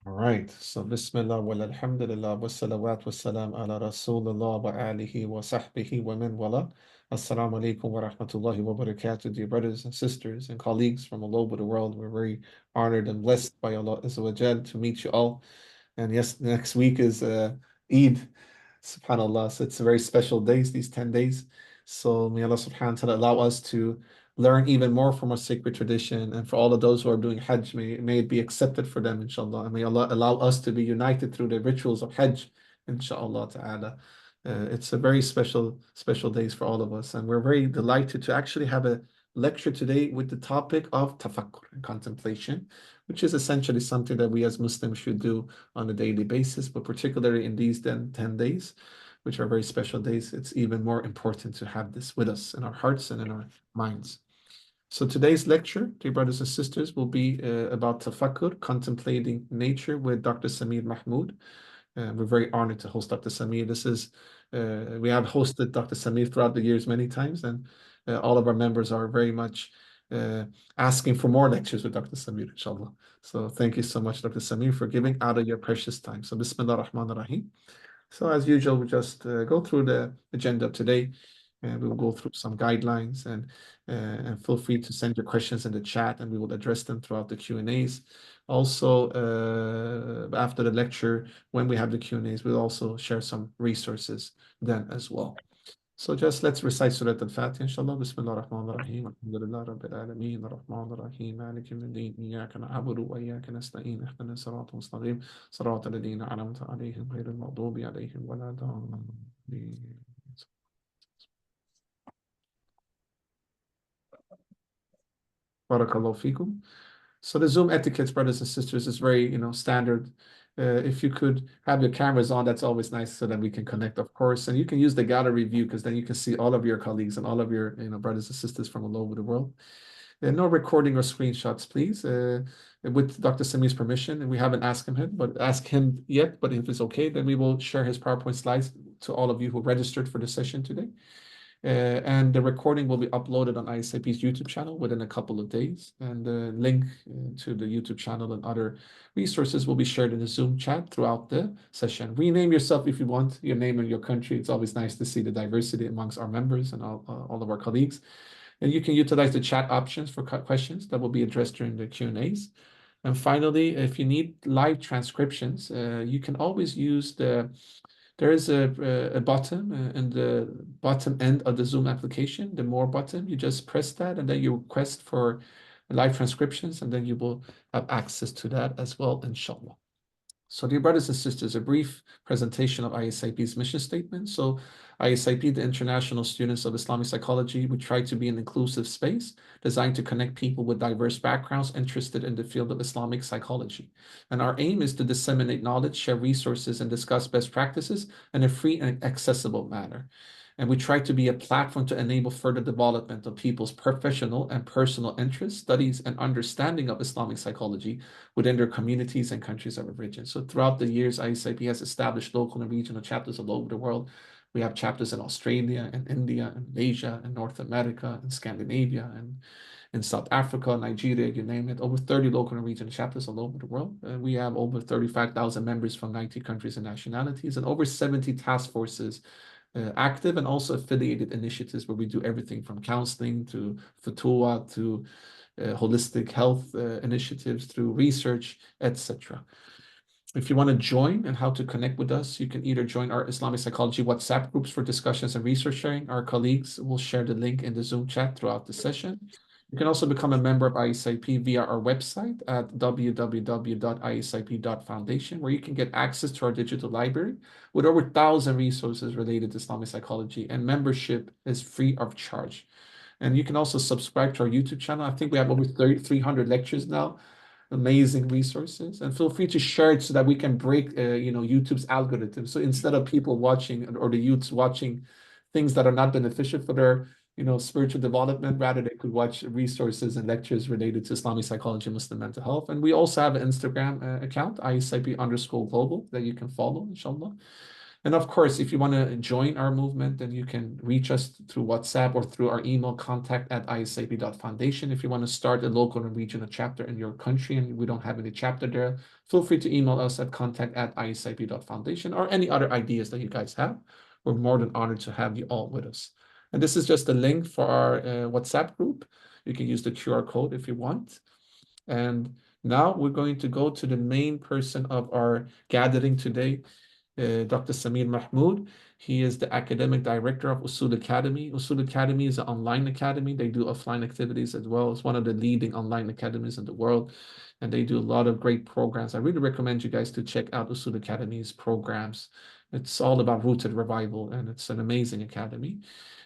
All right. So Bismillah wal alhamdulillah wa salawat wa salam ala Rasulullah wa alihi wa sahbihi wa man wala. Assalamu alaikum wa rahmatullahi wa barakatuh, dear brothers and sisters and colleagues from all over the world. We're very honored and blessed by Allah Azza wa Jal to meet you all. And yes, next week is Eid, subhanAllah. So it's a very special days, these 10 days. So may Allah subhanahu wa ta'ala allow us to learn even more from our sacred tradition. And for all of those who are doing Hajj, may it be accepted for them, inshallah. And may Allah allow us to be united through the rituals of Hajj, inshallah ta'ala. It's a very special days for all of us. And we're very delighted to actually have a lecture today with the topic of tafakkur and contemplation, which is essentially something that we as Muslims should do on a daily basis, but particularly in these 10 days, which are very special days, it's even more important to have this with us in our hearts and in our minds. So today's lecture, dear brothers and sisters, will be about Tafakkur, Contemplating Nature with Dr. Samir Mahmoud. We're very honored to host Dr. Samir. We have hosted Dr. Samir throughout the years many times, and all of our members are very much asking for more lectures with Dr. Samir, inshallah. So thank you so much, Dr. Samir, for giving out of your precious time. So Bismillah ar-Rahman ar-Rahim. So as usual, we just go through the agenda of today, and we will go through some guidelines, and feel free to send your questions in the chat, and we will address them throughout the Q&As. Also, after the lecture, when we have the Q&As, we'll also share some resources then as well. So just let's recite Surah Al-Fatiha, inshallah. Bismillah ar-Rahman ar-Rahim. Alhamdulillah Rabbil Alameen. Ar-Rahman ar-Rahim. Malik yawmiddin. Iyyaka na'budu wa iyyaka nasta'in. Ihdina as-sirata al-mustaqim. Sirata alladhina an'amta alayhim ghayril maghdubi alayhim wa la dallin. Barakallahu fikum. So the Zoom etiquette, brothers and sisters, is very, standard. If you could have your cameras on, that's always nice so that we can connect, of course. And you can use the gallery view because then you can see all of your colleagues and all of your, brothers and sisters from all over the world. No recording or screenshots, please, with Dr. Samir's permission. And we haven't asked him yet, but if it's okay, then we will share his PowerPoint slides to all of you who registered for the session today. And the recording will be uploaded on ISIP's YouTube channel within a couple of days. And the link to the YouTube channel and other resources will be shared in the Zoom chat throughout the session. Rename yourself if you want, your name and your country. It's always nice to see the diversity amongst our members and all of our colleagues. And you can utilize the chat options for questions that will be addressed during the Q&As. And finally, if you need live transcriptions, you can always use there is a button in the bottom end of the Zoom application, the More button. You just press that, and then you request for live transcriptions, and then you will have access to that as well, inshallah. So dear brothers and sisters, a brief presentation of ISIP's mission statement. So ISIP, the International Students of Islamic Psychology, we try to be an inclusive space designed to connect people with diverse backgrounds interested in the field of Islamic psychology. And our aim is to disseminate knowledge, share resources, and discuss best practices in a free and accessible manner. And we try to be a platform to enable further development of people's professional and personal interests, studies, and understanding of Islamic psychology within their communities and countries of origin. So throughout the years, ISIP has established local and regional chapters all over the world. We have chapters in Australia and India and Asia and North America and Scandinavia and in South Africa, Nigeria, you name it, over 30 local and regional chapters all over the world. We have over 35,000 members from 90 countries and nationalities and over 70 task forces active, and also affiliated initiatives where we do everything from counseling to fatwa to holistic health initiatives through research, etc. If you want to join and how to connect with us, you can either join our Islamic Psychology WhatsApp groups for discussions and research sharing. Our colleagues will share the link in the Zoom chat throughout the session. You can also become a member of ISIP via our website at www.isip.foundation, where you can get access to our digital library with over 1,000 resources related to Islamic psychology, and membership is free of charge. And you can also subscribe to our YouTube channel. I think we have over 300 lectures now, amazing resources, and feel free to share it so that we can break YouTube's algorithm. So instead of people watching, or the youths watching things that are not beneficial for their spiritual development, rather they could watch resources and lectures related to Islamic psychology and Muslim mental health. And we also have an Instagram account, ISIP_global, that you can follow, inshallah. And of course, if you want to join our movement, then you can reach us through WhatsApp or through our email contact@isip.foundation. If you want to start a local and regional chapter in your country and we don't have any chapter there, feel free to email us at contact@isip.foundation or any other ideas that you guys have. We're more than honored to have you all with us. And this is just a link for our WhatsApp group. You can use the QR code if you want. And now we're going to go to the main person of our gathering today, Dr. Samir Mahmoud. He is the academic director of Usul Academy. Usul Academy is an online academy. They do offline activities as well. It's one of the leading online academies in the world, and they do a lot of great programs. I really recommend you guys to check out Usul Academy's programs. It's all about rooted revival, and it's an amazing academy.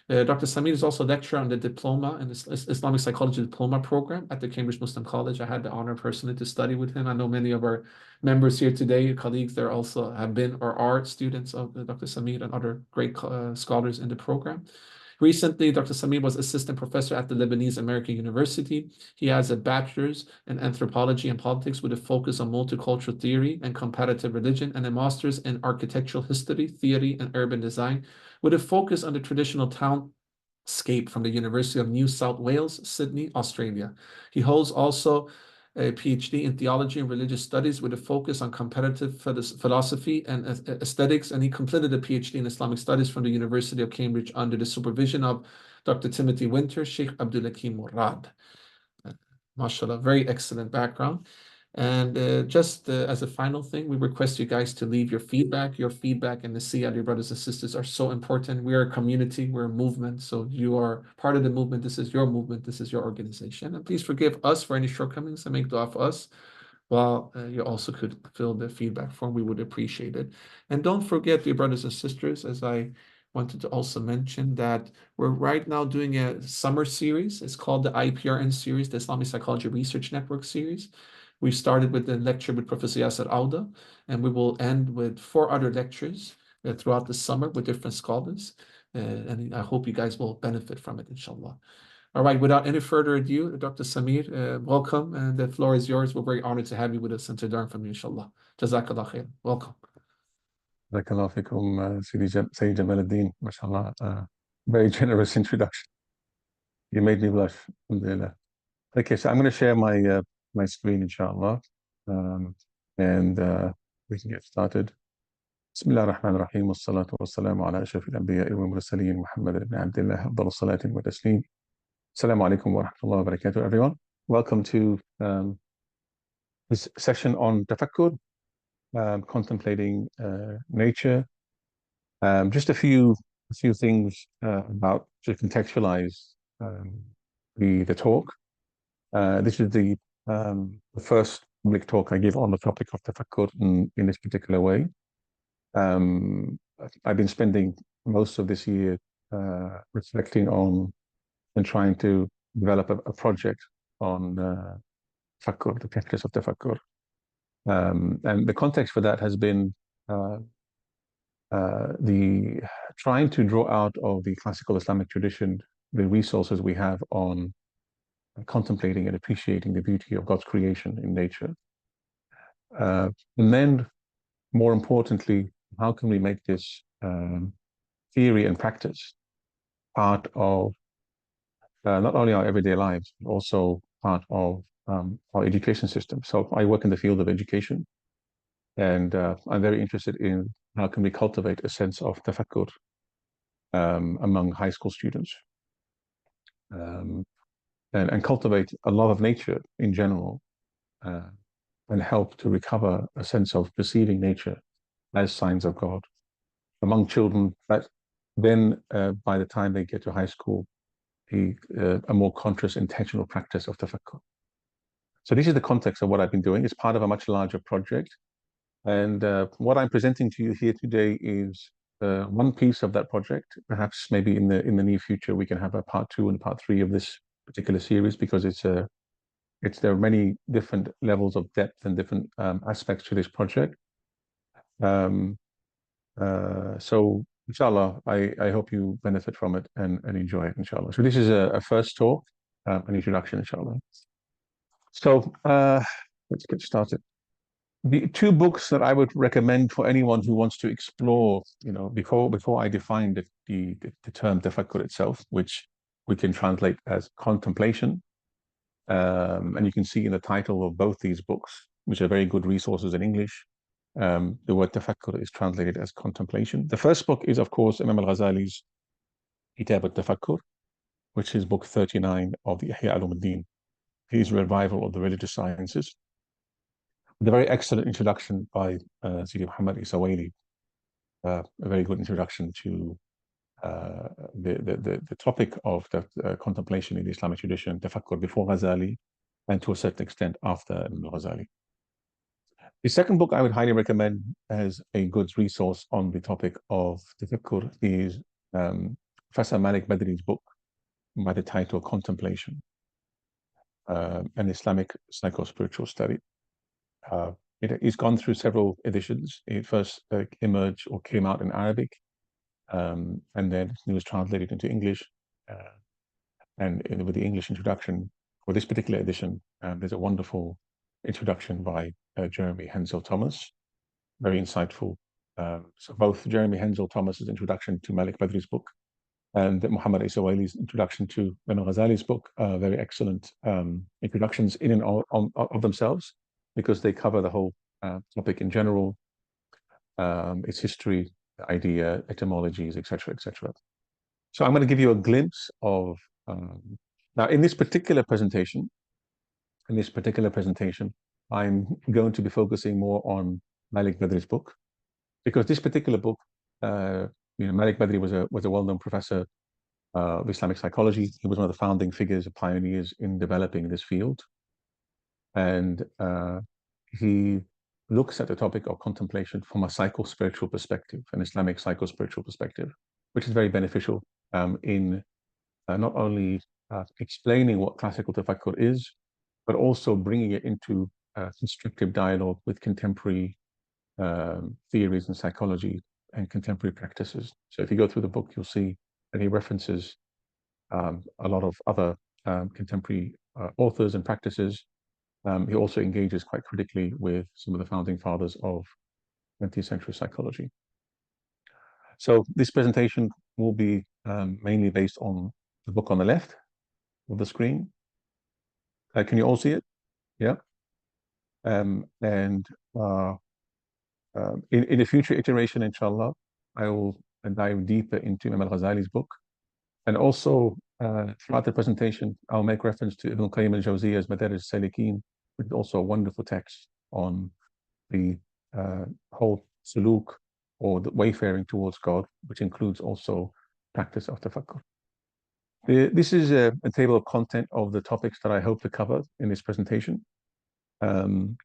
Dr. Samir is also a lecturer on the Diploma and Islamic Psychology Diploma program at the Cambridge Muslim College. I had the honor personally to study with him. I know many of our members here today, colleagues there also have been or are students of Dr. Samir and other great scholars in the program. Recently, Dr. Samir was assistant professor at the Lebanese American University. He has a bachelor's in Anthropology and Politics with a focus on multicultural theory and comparative religion, and a master's in Architectural History, Theory, and Urban Design with a focus on the traditional townscape from the University of New South Wales, Sydney, Australia. He holds also a PhD in Theology and Religious Studies with a focus on comparative philosophy and aesthetics, and he completed a PhD in Islamic Studies from the University of Cambridge under the supervision of Dr. Timothy Winter, Shaykh Abdal Hakim Murad. MashaAllah, very excellent background. And just as a final thing, we request you guys to leave your feedback. Your feedback and the Siyad, your brothers and sisters, are so important. We are a community, we're a movement. So you are part of the movement. This is your movement. This is your organization. And please forgive us for any shortcomings and make dua for us. Well, you also could fill the feedback form. We would appreciate it. And don't forget, dear brothers and sisters, as I wanted to also mention that we're right now doing a summer series. It's called the IPRN series, the Islamic Psychology Research Network series. We started with the lecture with Professor Yasser Auda, and we will end with 4 other lectures throughout the summer with different scholars. And I hope you guys will benefit from it, inshallah. All right, without any further ado, Dr. Samir, welcome, and the floor is yours. We're very honored to have you with us and to learn from you, inshallah. Jazakallah khair. Welcome. Barakallahu fikum, Sayyid Jamaluddin, mashallah. Very generous introduction. You made me blush, alhamdulillah. Okay, so I'm going to share my screen, inshallah, and we can get started. Bismillah ar-Rahman ar-Rahim, wassalatu wassalamu ala ashrafil anbiya'i wal mursalin, Muhammad ibn Abdullah, afdal salatin wa taslim. Assalamu alaikum wa rahmatullahi wa barakatuh, everyone. Welcome to this session on Tafakkur, contemplating nature. Just a few things about to contextualize the talk. This is the first public talk I give on the topic of Tafakkur in this particular way. I've been spending most of this year reflecting on and trying to develop a project on Tafakkur, the practice of Tafakkur. And the context for that has been the trying to draw out of the classical Islamic tradition the resources we have on contemplating and appreciating the beauty of God's creation in nature. And then, more importantly, how can we make this theory and practice part of not only our everyday lives, but also part of our education system. So I work in the field of education, and I'm very interested in how can we cultivate a sense of tafakkur among high school students, and cultivate a love of nature in general, and help to recover a sense of perceiving nature as signs of God among children, but then by the time they get to high school, a more conscious, intentional practice of tafakkur. So this is the context of what I've been doing. It's part of a much larger project. And what I'm presenting to you here today is one piece of that project. Perhaps maybe in the near future, we can have a part 2 and part 3 of this particular series, because there are many different levels of depth and different aspects to this project. So inshallah, I hope you benefit from it and enjoy it, inshallah. So this is a first talk, an introduction, inshallah. So let's get started. The two books that I would recommend for anyone who wants to explore, before I define the term tafakkur itself, which we can translate as contemplation. And you can see in the title of both these books, which are very good resources in English, the word tafakkur is translated as contemplation. The first book is, of course, Imam al-Ghazali's Kitab al-Tafakkur, which is book 39 of the Ihya Ulumuddin, his revival of the religious sciences. The very excellent introduction by Sidi Muhammad Isawaili, a very good introduction to the topic of the contemplation in the Islamic tradition, tafakkur before Ghazali, and to a certain extent after Ghazali. The second book I would highly recommend as a good resource on the topic of tafakkur is Professor Malik Badri's book by the title Contemplation, an Islamic Psycho-Spiritual Study. It's gone through several editions. It first emerged or came out in Arabic, and then it was translated into English. And with the English introduction for this particular edition, there's a wonderful introduction by Jeremy Hensel Thomas, very insightful. So both Jeremy Hensel Thomas's introduction to Malik Badri's book and Muhammad Isawaili's introduction to Imam Ghazali's book are very excellent introductions in and of themselves, because they cover the whole topic in general, its history, the idea, etymologies, etc., etc. So I'm going to give you a glimpse of now in this particular presentation. I'm going to be focusing more on Malik Badri's book, because this particular book, Malik Badri was a well-known professor of Islamic psychology. He was one of the founding figures, pioneers in developing this field. And he looks at the topic of contemplation from a psycho-spiritual perspective, an Islamic psycho-spiritual perspective, which is very beneficial in not only explaining what classical tafakkur is, but also bringing it into constructive dialogue with contemporary theories and psychology and contemporary practices. So if you go through the book, you'll see that he references a lot of other contemporary authors and practices. He also engages quite critically with some of the founding fathers of 20th century psychology. So this presentation will be mainly based on the book on the left of the screen. Can you all see it? Yeah. In a future iteration, inshallah, I will dive deeper into Imam al-Ghazali's book. And also, throughout the presentation, I'll make reference to Ibn Qayyim al-Jawziyya's Madarij al-Salikin, which is also a wonderful text on the whole suluk, or the wayfaring towards God, which includes also practice of tafakkur. This is a table of content of the topics that I hope to cover in this presentation, inshallah,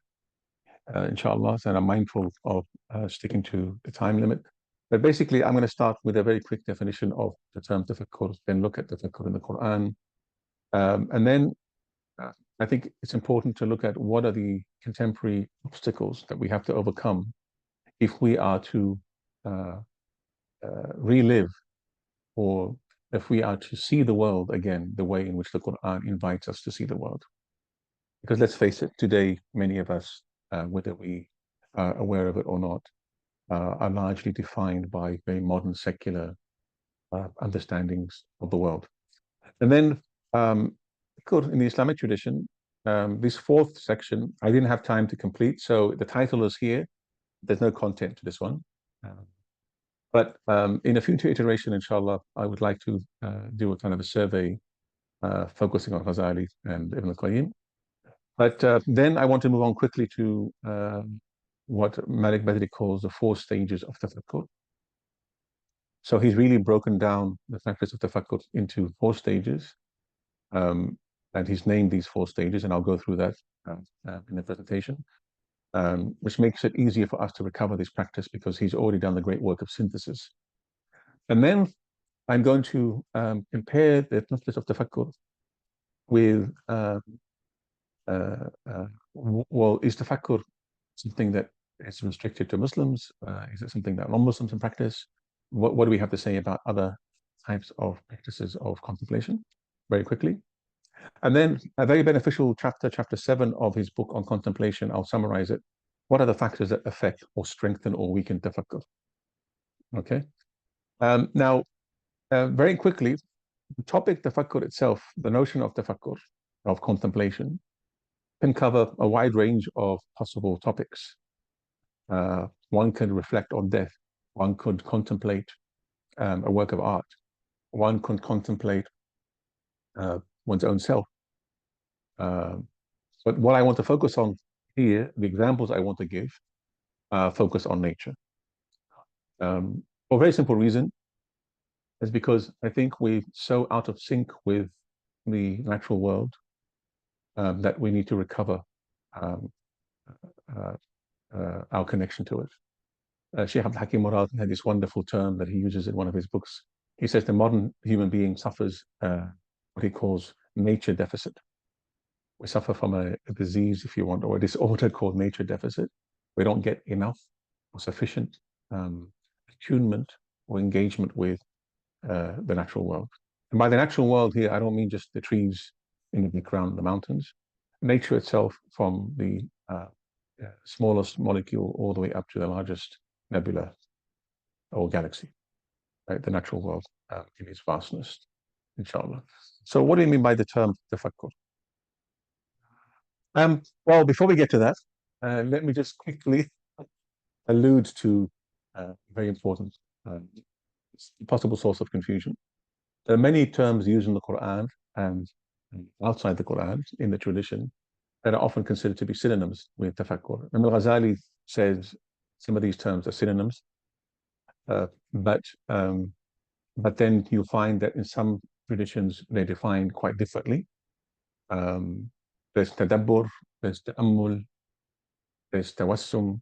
and I'm mindful of sticking to the time limit. But basically, I'm going to start with a very quick definition of the term tafakkur, then look at tafakkur in the Quran. And then I think it's important to look at what are the contemporary obstacles that we have to overcome if we are to relive, or if we are to see the world again the way in which the Quran invites us to see the world. Because let's face it, today, many of us, whether we are aware of it or not, are largely defined by very modern secular understandings of the world. And then, in the Islamic tradition, this fourth section, I didn't have time to complete, so the title is here. There's no content to this one. But in a future iteration, inshallah, I would like to do a kind of a survey focusing on Ghazali and Ibn al-Qayyim. But then I want to move on quickly to what Malik Badri calls the 4 stages of tafakkur. So he's really broken down the practice of tafakkur into 4 stages. And he's named these 4 stages, and I'll go through that in the presentation, which makes it easier for us to recover this practice, because he's already done the great work of synthesis. And then I'm going to compare the practice of tafakkur with, well, is tafakkur something that is restricted to Muslims? Is it something that non-Muslims can practice? What do we have to say about other types of practices of contemplation? Very quickly. And then a very beneficial chapter, chapter 7 of his book on contemplation, I'll summarize it, what are the factors that affect or strengthen or weaken tafakkur? Okay. Now, very quickly, the topic tafakkur itself, the notion of tafakkur, of contemplation, can cover a wide range of possible topics. One could reflect on death. One could contemplate a work of art. One could contemplate one's own self. But what I want to focus on here, the examples I want to give, focus on nature. For a very simple reason, is because I think we're so out of sync with the natural world that we need to recover our connection to it. Shaykh Abdal Hakim Murad had this wonderful term that he uses in one of his books. He says the modern human being suffers what he calls nature deficit. We suffer from a disease, if you want, or a disorder called nature deficit. We don't get enough or sufficient attunement or engagement with the natural world. And by the natural world here, I don't mean just the trees in the background, the mountains. Nature itself, from the smallest molecule all the way up to the largest nebula or galaxy, right? The natural world in its vastness, inshallah. So what do you mean by the term tafakkur? Well, before we get to that, let me just quickly allude to a very important possible source of confusion. There are many terms used in the Quran and outside the Quran in the tradition that are often considered to be synonyms with tafakkur. Imam al-Ghazali says some of these terms are synonyms, but then you'll find that in some traditions they're defined quite differently. There's tadabbur, there's ta'ammul, there's tawassum,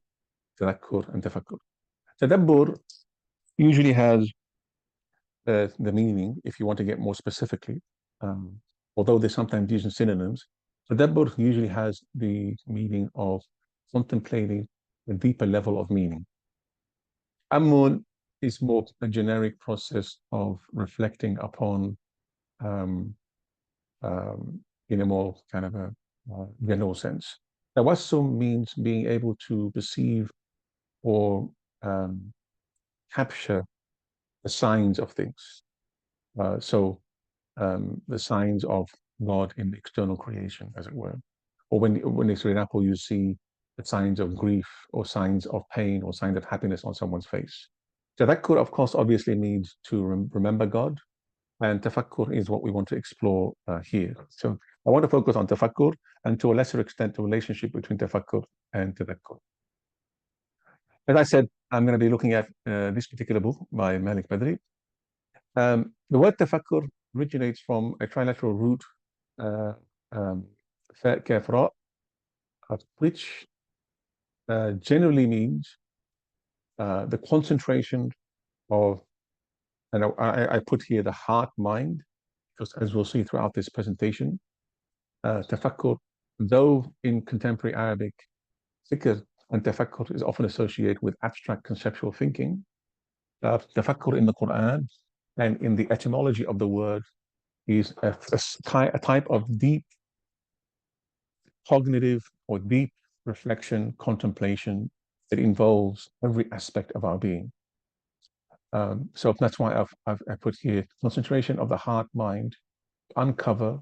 tadakkur, and tafakkur. Tadabbur usually has the meaning, if you want to get more specifically, although they're sometimes using synonyms, tadabbur usually has the meaning of contemplating a deeper level of meaning. Ammul is more a generic process of reflecting upon in a more kind of a general sense. Tawassum means being able to perceive or capture the signs of things. So the signs of God in the external creation, as it were. Or when for example, you see the signs of grief or signs of pain or signs of happiness on someone's face. Tadakkur, of course, obviously means to remember God, and tafakkur is what we want to explore here. So I want to focus on tafakkur and to a lesser extent the relationship between tafakkur and tadakkur. As I said, I'm going to be looking at this particular book by Malik Badri. The word tafakkur originates from a trilateral root, kafra, which generally means the concentration of, and I put here the heart mind, because as we'll see throughout this presentation, tafakkur, though in contemporary Arabic, fikr and tafakkur is often associated with abstract conceptual thinking. Tafakkur in the Quran and in the etymology of the word is a type of deep cognitive or deep reflection, contemplation that involves every aspect of our being. So that's why I put here concentration of the heart mind, uncover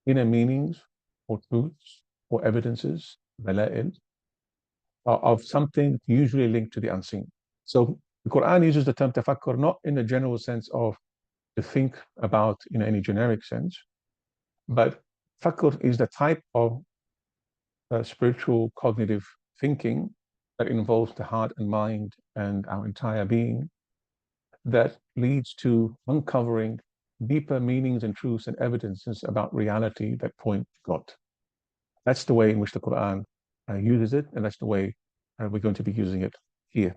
inner meanings or truths or evidences, dala'il, of something usually linked to the unseen. So the Quran uses the term tafakkur not in the general sense of to think about in any generic sense, but tafakkur is the type of spiritual cognitive thinking that involves the heart and mind and our entire being, that leads to uncovering deeper meanings and truths and evidences about reality that point to God. That's the way in which the Quran uses it, and that's the way we're going to be using it here.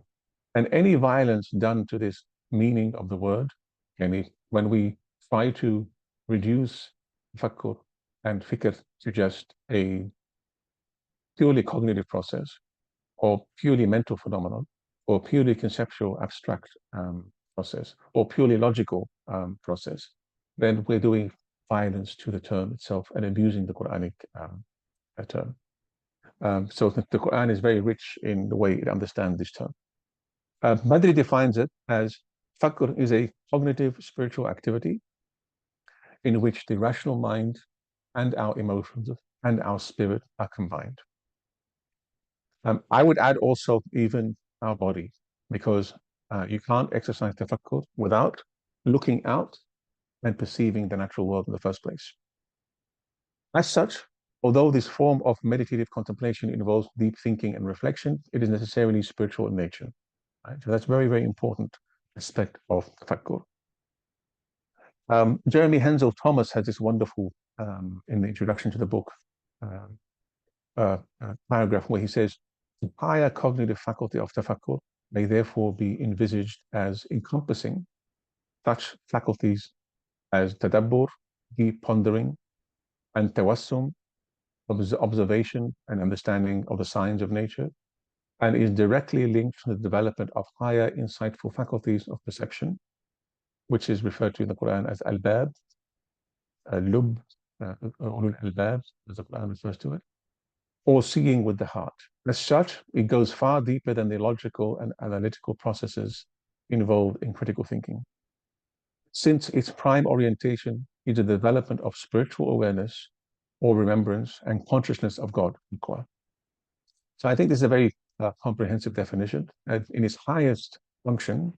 And any violence done to this meaning of the word, when we try to reduce tafakkur and fikr to just a purely cognitive process, or purely mental phenomenon, or purely conceptual abstract process, or purely logical process, then we're doing violence to the term itself and abusing the Quranic term. So the Quran is very rich in the way it understands this term. Badri defines it as tafakkur is a cognitive spiritual activity in which the rational mind and our emotions and our spirit are combined. I would add also even our body, because you can't exercise tafakkur without looking out and perceiving the natural world in the first place. As such, although this form of meditative contemplation involves deep thinking and reflection, it is necessarily spiritual in nature. Right? So that's very, very important aspect of tafakkur. Jeremy Hensel Thomas has this wonderful, in the introduction to the book, paragraph where he says, the higher cognitive faculty of tafakkur may therefore be envisaged as encompassing such faculties as tadabbur, deep pondering, and tawassum, observation and understanding of the signs of nature, and is directly linked to the development of higher insightful faculties of perception, which is referred to in the Quran as albab, lub, albab, as the Quran refers to it, or seeing with the heart. As such, it goes far deeper than the logical and analytical processes involved in critical thinking, since its prime orientation is the development of spiritual awareness or remembrance and consciousness of God. So I think this is a very comprehensive definition. And in its highest function,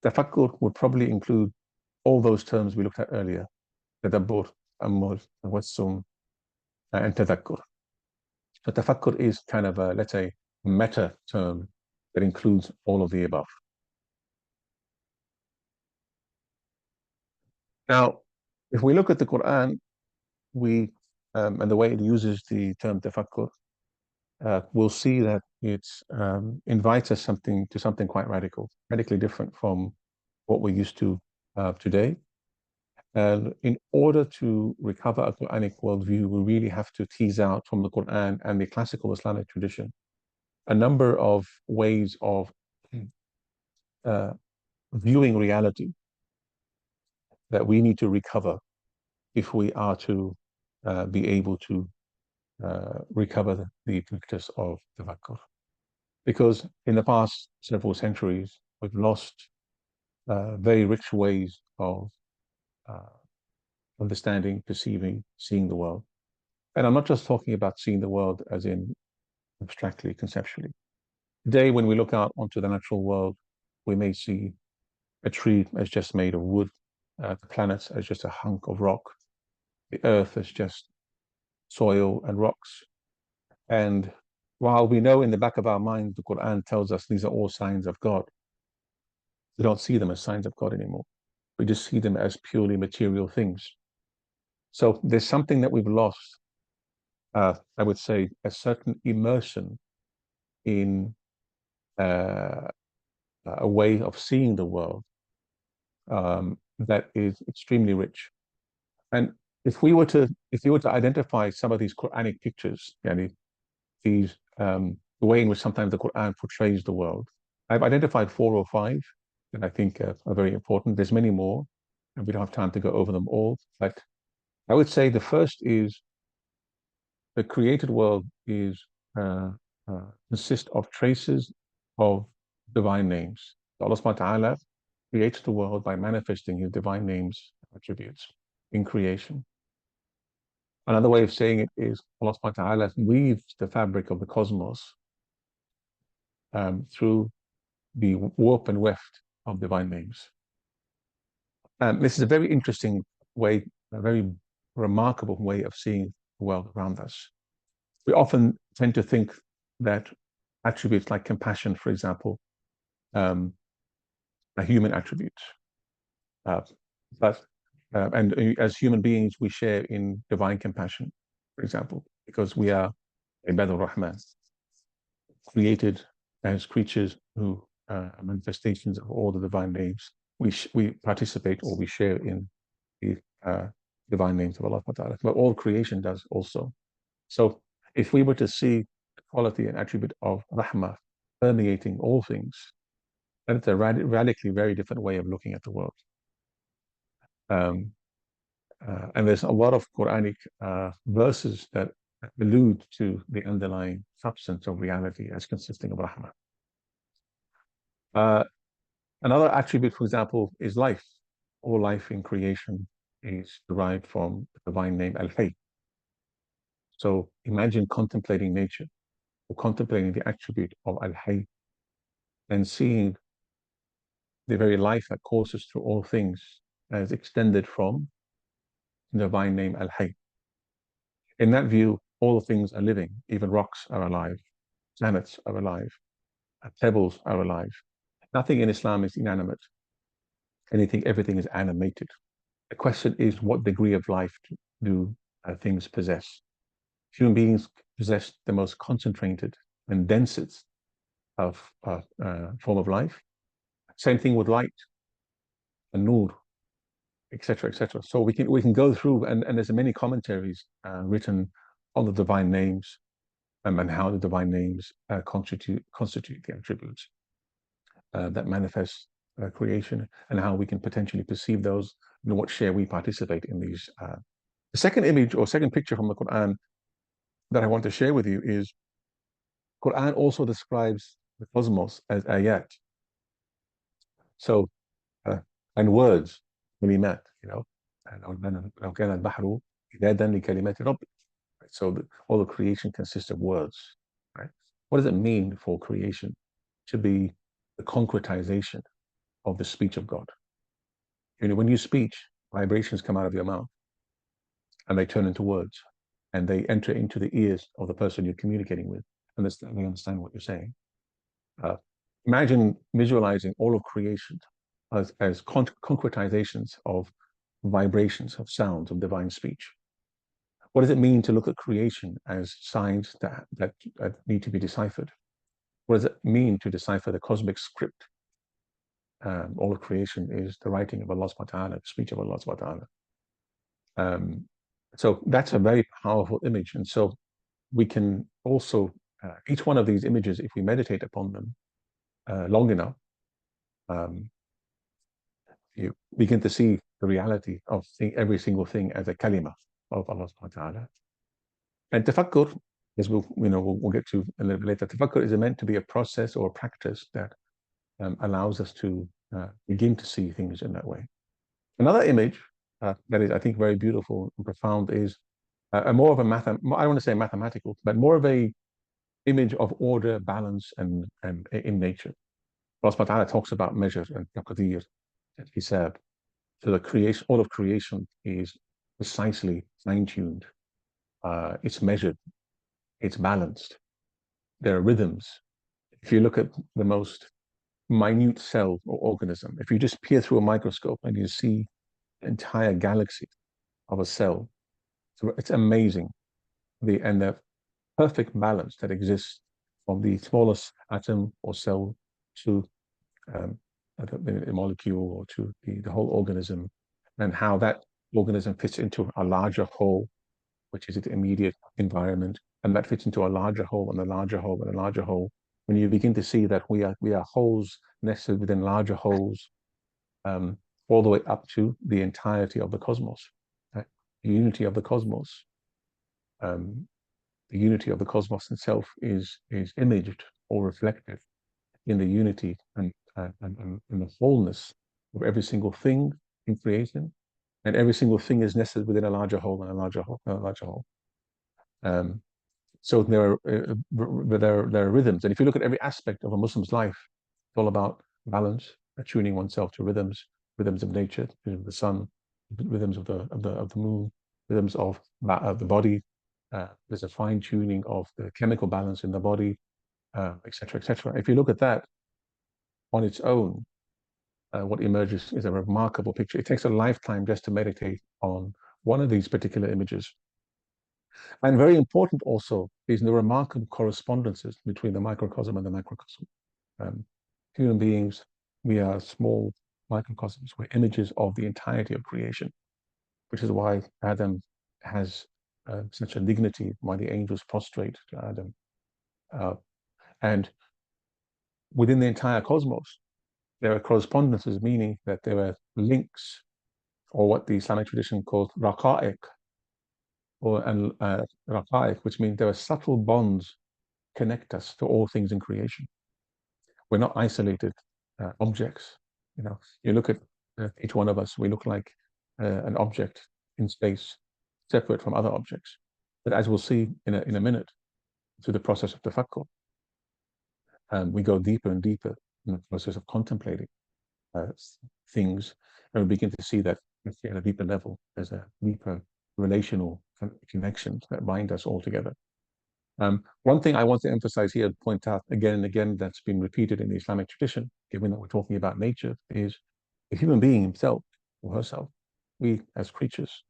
tafakkur would probably include all those terms we looked at earlier: tadabbur, ammul, tawassum, and tadakkur. So tafakkur is kind of a, let's say, meta term that includes all of the above. Now, if we look at the Quran, we and the way it uses the term tafakkur, we'll see that it invites us to something quite radically different from what we're used to today. And in order to recover a Quranic worldview, we really have to tease out from the Quran and the classical Islamic tradition a number of ways of viewing reality that we need to recover if we are to be able to recover the practice of tafakkur. Because in the past several centuries, we've lost very rich ways of understanding, perceiving, seeing the world. And I'm not just talking about seeing the world as in abstractly, conceptually. Today, when we look out onto the natural world, we may see a tree as just made of wood, the planets as just a hunk of rock, the earth as just soil and rocks. And while we know in the back of our mind, the Quran tells us these are all signs of God, we don't see them as signs of God anymore. We just see them as purely material things. So there's something that we've lost. I would say a certain immersion in a way of seeing the world that is extremely rich. And if you were to identify some of these Quranic pictures, these the way in which sometimes the Quran portrays the world, I've identified 4 or 5 that I think are very important. There's many more, and we don't have time to go over them all. But I would say the first is the created world consists of traces of divine names. Allah subhanahu wa ta'ala creates the world by manifesting his divine names, attributes in creation. Another way of saying it is Allah subhanahu wa ta'ala weaves the fabric of the cosmos through the warp and weft of divine names. This is a very interesting way, a very remarkable way of seeing the world around us. We often tend to think that attributes like compassion, for example, are human attributes. And as human beings, we share in divine compassion, for example, because we are Ibadur Rahman, created as creatures who are manifestations of all the divine names. We participate or we share in the divine names of Allah Ta'ala, but all creation does also. So if we were to see the quality and attribute of Rahmah permeating all things, then it's a radically very different way of looking at the world. And there's a lot of Quranic verses that allude to the underlying substance of reality as consisting of Rahmah. Another attribute, for example, is life. All life in creation is derived from the divine name Al-Hayy. So imagine contemplating nature or contemplating the attribute of Al-Hayy and seeing the very life that courses through all things as extended from the divine name Al-Hayy. In that view, all things are living, even rocks are alive, planets are alive, pebbles are alive. Nothing in Islam is inanimate. Everything is animated. The question is, what degree of life do things possess? Human beings possess the most concentrated and densest of form of life. Same thing with light and nur, etc., etc. So we can go through, and there's many commentaries written on the divine names and how the divine names constitute the attributes that manifest creation, and how we can potentially perceive those, and what share we participate in these. The second image or second picture from the Quran that I want to share with you is Quran also describes the cosmos as ayat. So, and words, kalimat, so all the creation consists of words, right? What does it mean for creation to be the concretization of the speech of God? When you speak, vibrations come out of your mouth and they turn into words and they enter into the ears of the person you're communicating with, and they understand what you're saying. Imagine visualizing all of creation as concretizations of vibrations, of sounds, of divine speech. What does it mean to look at creation as signs that need to be deciphered? What does it mean to decipher the cosmic script? All of creation is the writing of Allah subhanahu wa ta'ala, the speech of Allah subhanahu wa ta'ala. So that's a very powerful image. And so we can also, each one of these images, if we meditate upon them long enough, you begin to see the reality of every single thing as a kalima of Allah subhanahu wa ta'ala. And tafakkur, as we'll get to a little bit later, tafakkur is meant to be a process or a practice that allows us to begin to see things in that way. Another image that is, I think, very beautiful and profound is more of a I don't want to say mathematical, but more of a image of order, balance, and in nature. Allah subhanahu wa ta'ala talks about measure and taqdeer and hisab. So the creation, all of creation is precisely fine-tuned. It's measured. It's balanced. There are rhythms. If you look at the most minute cell or organism, if you just peer through a microscope and you see the entire galaxy of a cell, it's amazing. The perfect balance that exists from the smallest atom or cell to the molecule or to the whole organism, and how that organism fits into a larger whole, which is its immediate environment, and that fits into a larger whole and a larger whole and a larger whole. When you begin to see that we are wholes nested within larger wholes, all the way up to the entirety of the cosmos, right? The unity of the cosmos. The unity of the cosmos itself is imaged or reflected in the unity and the wholeness of every single thing in creation, and every single thing is nested within a larger whole and a larger whole and a larger whole. So there are rhythms, and if you look at every aspect of a Muslim's life, it's all about balance, attuning oneself to rhythms of nature, rhythms of the sun, rhythms of the moon, rhythms of the body. There's a fine tuning of the chemical balance in the body, etc., etc. If you look at that on its own, what emerges is a remarkable picture. It takes a lifetime just to meditate on one of these particular images. And very important also is the remarkable correspondences between the microcosm and the macrocosm. Human beings, we are small microcosms. We're images of the entirety of creation, which is why Adam has such a dignity, why the angels prostrate to Adam. And within the entire cosmos, there are correspondences, meaning that there are links, or what the Islamic tradition calls raqa'iq, or raqaiq, which means there are subtle bonds connect us to all things in creation. We're not isolated objects. You look at each one of us, we look like an object in space, separate from other objects. But as we'll see in a minute, through the process of tafakkur, we go deeper and deeper in the process of contemplating uh, things, and we begin to see that at a deeper level, there's a deeper relational connections that bind us all together. One thing I want to emphasize here, point out again and again, that's been repeated in the Islamic tradition, given that we're talking about nature, is the human being himself or herself, we as creatures,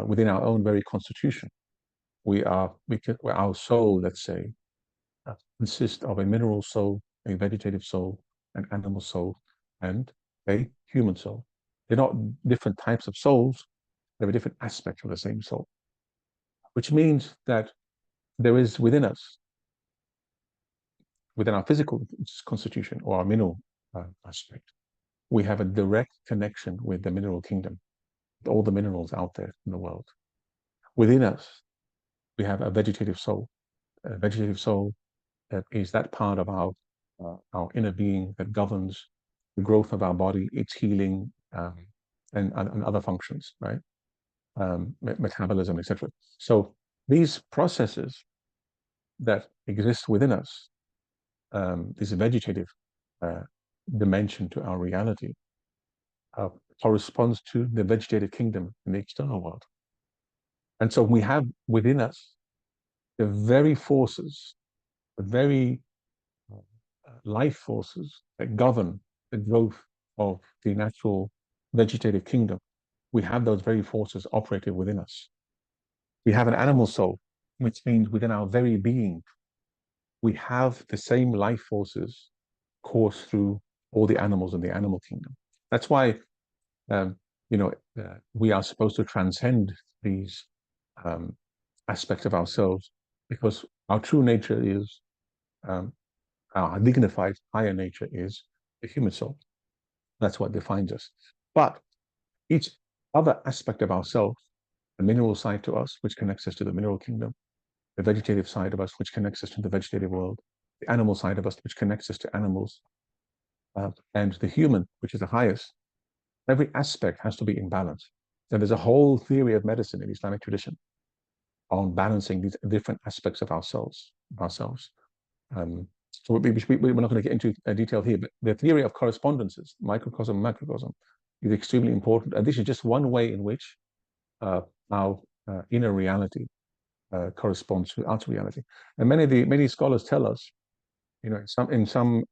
within our own very constitution, our soul, let's say, consists of a mineral soul, a vegetative soul, an animal soul, and a human soul. They're not different types of souls, they're different aspects of the same soul, which means that there is within us, within our physical constitution or our mineral aspect, we have a direct connection with the mineral kingdom, with all the minerals out there in the world. Within us, we have a vegetative soul. A vegetative soul is that part of our inner being that governs the growth of our body, its healing, and other functions, right? Metabolism, etc. So these processes that exist within us, this vegetative dimension to our reality, corresponds to the vegetative kingdom in the external world. And so we have within us the very forces, the very life forces that govern the growth of the natural vegetative kingdom. We have those very forces operating within us. We have an animal soul, which means within our very being, we have the same life forces course through all the animals in the animal kingdom. That's why, we are supposed to transcend these aspects of ourselves, because our true nature is, our dignified higher nature is the human soul. That's what defines us. But each other aspect of ourselves, the mineral side to us, which connects us to the mineral kingdom, the vegetative side of us, which connects us to the vegetative world, the animal side of us, which connects us to animals, and the human, which is the highest, every aspect has to be in balance. And there's a whole theory of medicine in the Islamic tradition on balancing these different aspects of ourselves. So we're not going to get into detail here, but the theory of correspondences, microcosm, macrocosm, is extremely important. And this is just one way in which our inner reality corresponds to outer reality. And many scholars tell us, in some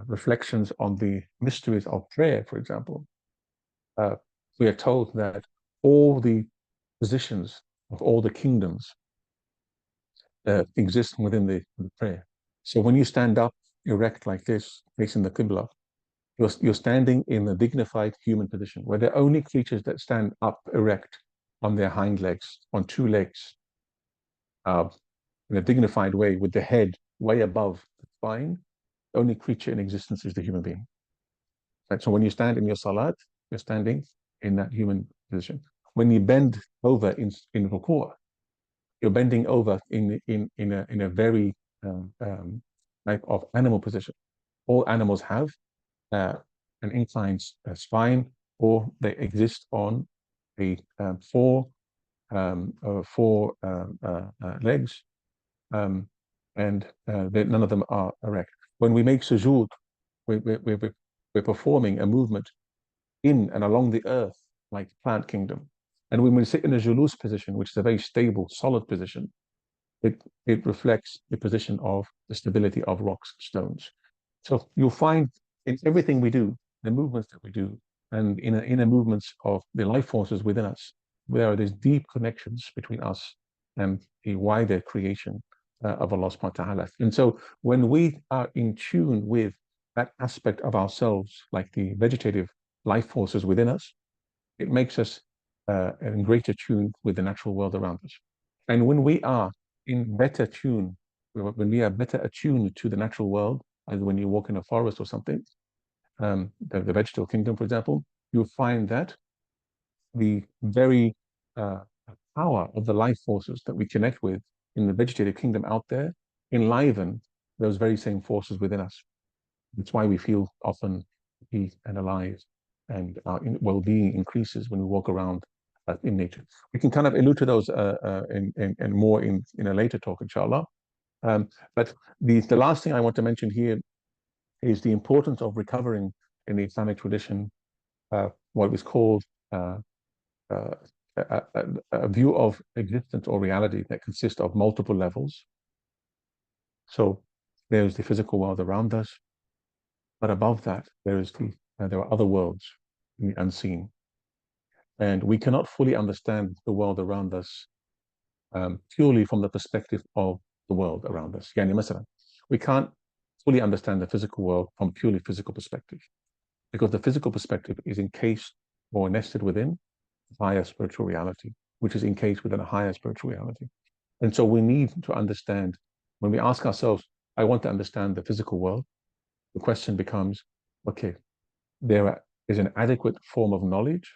reflections on the mysteries of prayer, for example, we are told that all the positions of all the kingdoms exist within the prayer. So when you stand up erect like this, facing the Qibla, you're standing in a dignified human position, where the only creatures that stand up erect on their hind legs, on two legs, in a dignified way, with the head way above the spine, the only creature in existence is the human being. Right? So when you stand in your salat, you're standing in that human position. When you bend over in ruku', you're bending over in a very type of animal position. All animals have an inclined spine, or they exist on a four legs, and none of them are erect. When we make sujood, we're performing a movement in and along the earth, like plant kingdom. And when we sit in a julus position, which is a very stable, solid position, it reflects the position of the stability of rocks, stones. So you'll find in everything we do, the movements that we do, and in inner movements of the life forces within us, there are these deep connections between us and the wider creation of Allah subhanahu wa ta'ala. And so when we are in tune with that aspect of ourselves, like the vegetative life forces within us, it makes us in greater tune with the natural world around us. And when we are in better tune, when we are better attuned to the natural world, as when you walk in a forest or something, the vegetable kingdom, for example, you'll find that the very power of the life forces that we connect with in the vegetative kingdom out there enliven those very same forces within us. That's why we feel often peace and alive, and our well-being increases when we walk around in nature. We can kind of allude to those in more in a later talk, inshallah. But the last thing I want to mention here is the importance of recovering in the Islamic tradition what is called a view of existence or reality that consists of multiple levels. So there's the physical world around us, but above that there are other worlds in the unseen, and we cannot fully understand the world around us purely from the perspective of the world around us. Yani, مثلا, we can't fully understand the physical world from purely physical perspective, because the physical perspective is encased or nested within higher spiritual reality, which is encased within a higher spiritual reality. And so we need to understand, when we ask ourselves, I want to understand the physical world, the question becomes, okay, there is an adequate form of knowledge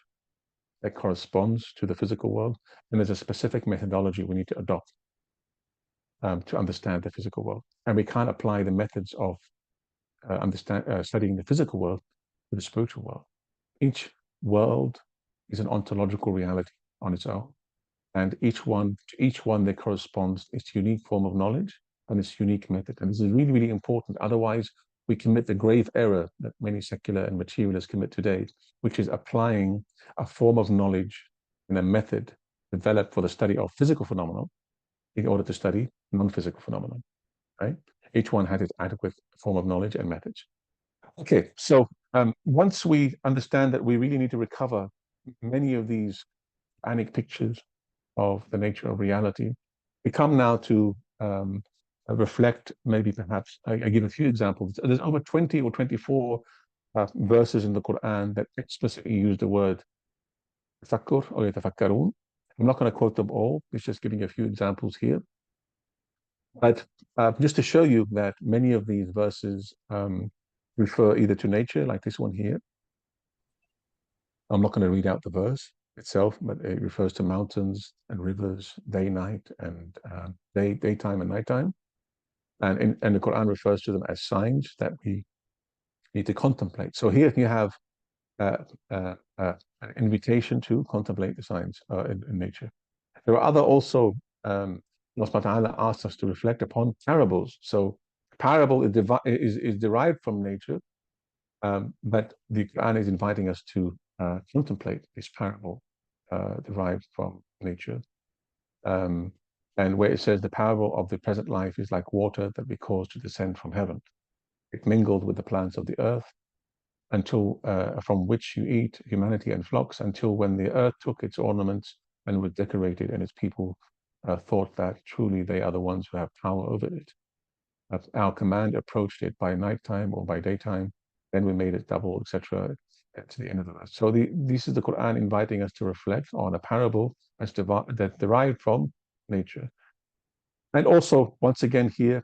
that corresponds to the physical world, and there's a specific methodology we need to adopt to understand the physical world. And we can't apply the methods of studying the physical world to the spiritual world. Each world is an ontological reality on its own, and to each one there corresponds its unique form of knowledge and its unique method. And this is really, really important. Otherwise, we commit the grave error that many secular and materialists commit today, which is applying a form of knowledge and a method developed for the study of physical phenomena in order to study non-physical phenomena, right? Each one has its adequate form of knowledge and methods. Okay, so once we understand that we really need to recover many of these Quranic pictures of the nature of reality, we come now to reflect, maybe perhaps, I give a few examples. There's over 20 or 24 verses in the Quran that explicitly use the word tafakkur or yatafakkarun. I'm not going to quote them all, it's just giving a few examples here. But just to show you that many of these verses refer either to nature, like this one here. I'm not going to read out the verse itself, but it refers to mountains and rivers, day, night, and daytime and nighttime. And the Quran refers to them as signs that we need to contemplate. So here you have an invitation to contemplate the signs in nature. There are other also, Allah subhanahu wa ta'ala asks us to reflect upon parables. So parable is derived from nature, but the Quran is inviting us to contemplate this parable derived from nature. And where it says the parable of the present life is like water that we cause to descend from heaven. It mingled with the plants of the earth until from which you eat, humanity and flocks, until when the earth took its ornaments and was decorated, and its people thought that truly they are the ones who have power over it. Our command approached it by nighttime or by daytime, then we made it double, etc. to the end of the verse. So this is the Quran inviting us to reflect on a parable that derived from nature. And also, once again here,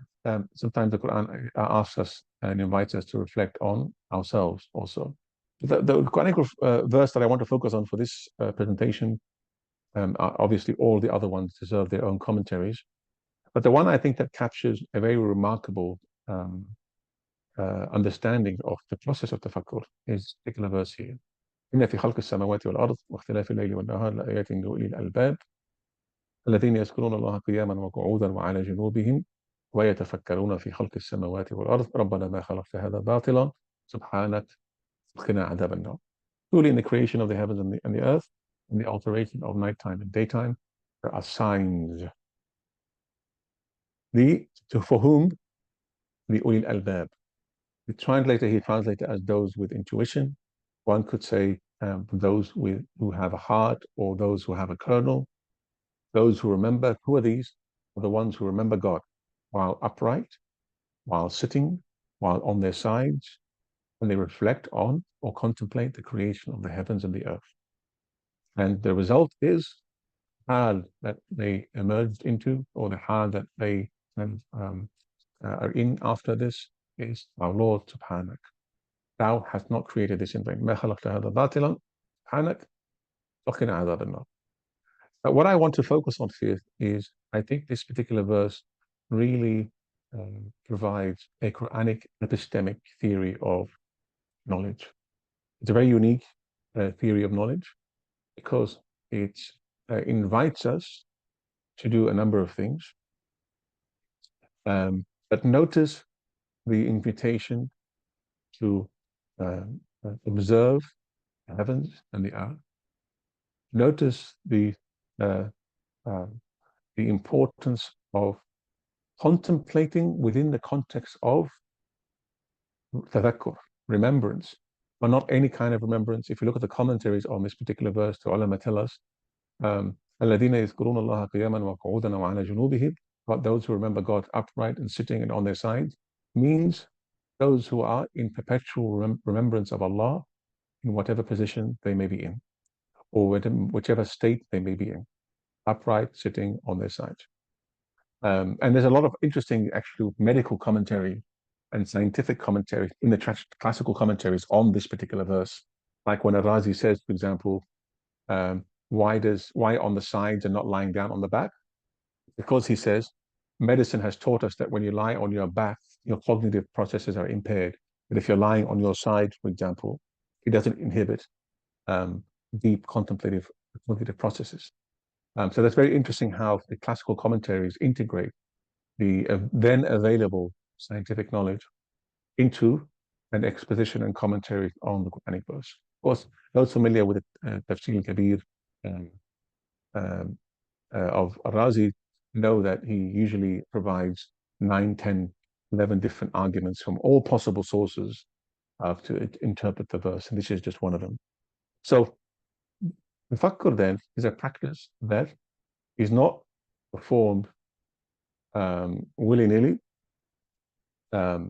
sometimes the Quran asks us and invites us to reflect on ourselves also. The Quranic verse that I want to focus on for this presentation, obviously all the other ones deserve their own commentaries, but the one I think that captures a very remarkable understanding of the process of tafakkur is this particular verse here. إن في خلق السماوات والأرض واختلاف الليل والنهار لآيات لأولي الألباب الذين يذكرون الله قياما وقعودا وعلى جنوبهم ويتفكرون في خلق السماوات والأرض ربنا ما خلقت هذا باطلا سبحانك قنا عذاب النار. Truly in the creation of the heavens and the earth and the alteration of nighttime and daytime, there are signs. For whom? The ulil albab. The translator here translated as those with intuition. One could say those who have a heart, or those who have a kernel. Those who remember. Who are these? Are the ones who remember God while upright, while sitting, while on their sides, when they reflect on or contemplate the creation of the heavens and the earth. And the result is hal that they emerged into, or the hal that they are in after this, is our Lord subhanak. Thou hast not created this in vain. ما خلقت هذا باطلا سبحانك. وقنا عذاب النار. But what I want to focus on here is I think this particular verse really provides a Quranic epistemic theory of knowledge. It's a very unique theory of knowledge because it invites us to do a number of things. But notice the invitation to observe the heavens and the earth. Notice the importance of contemplating within the context of tafakkur, remembrance, but not any kind of remembrance. If you look at the commentaries on this particular verse, the ulama tell us, الَّذِينَ يَذْكُرُونَ اللَّهَ قِيَامًا وَقُعُودًا وَعَلَى جُنُوبِهِمْ, but those who remember God upright and sitting and on their sides, means those who are in perpetual remembrance of Allah in whatever position they may be in, or whichever state they may be in, upright, sitting on their sides. And there's a lot of interesting actual medical commentary and scientific commentary in the classical commentaries on this particular verse. Like when Razi says, for example, why on the sides and not lying down on the back? Because he says, medicine has taught us that when you lie on your back, your cognitive processes are impaired. But if you're lying on your side, for example, it doesn't inhibit deep contemplative processes. So that's very interesting how the classical commentaries integrate the then available scientific knowledge into an exposition and commentary on the Quranic verse. Of course, those familiar with the Tafsir al-Kabir of Razi know that he usually provides 9, 10, 11 different arguments from all possible sources to interpret the verse, and this is just one of them. So, Tafakkur then is a practice that is not performed willy-nilly, not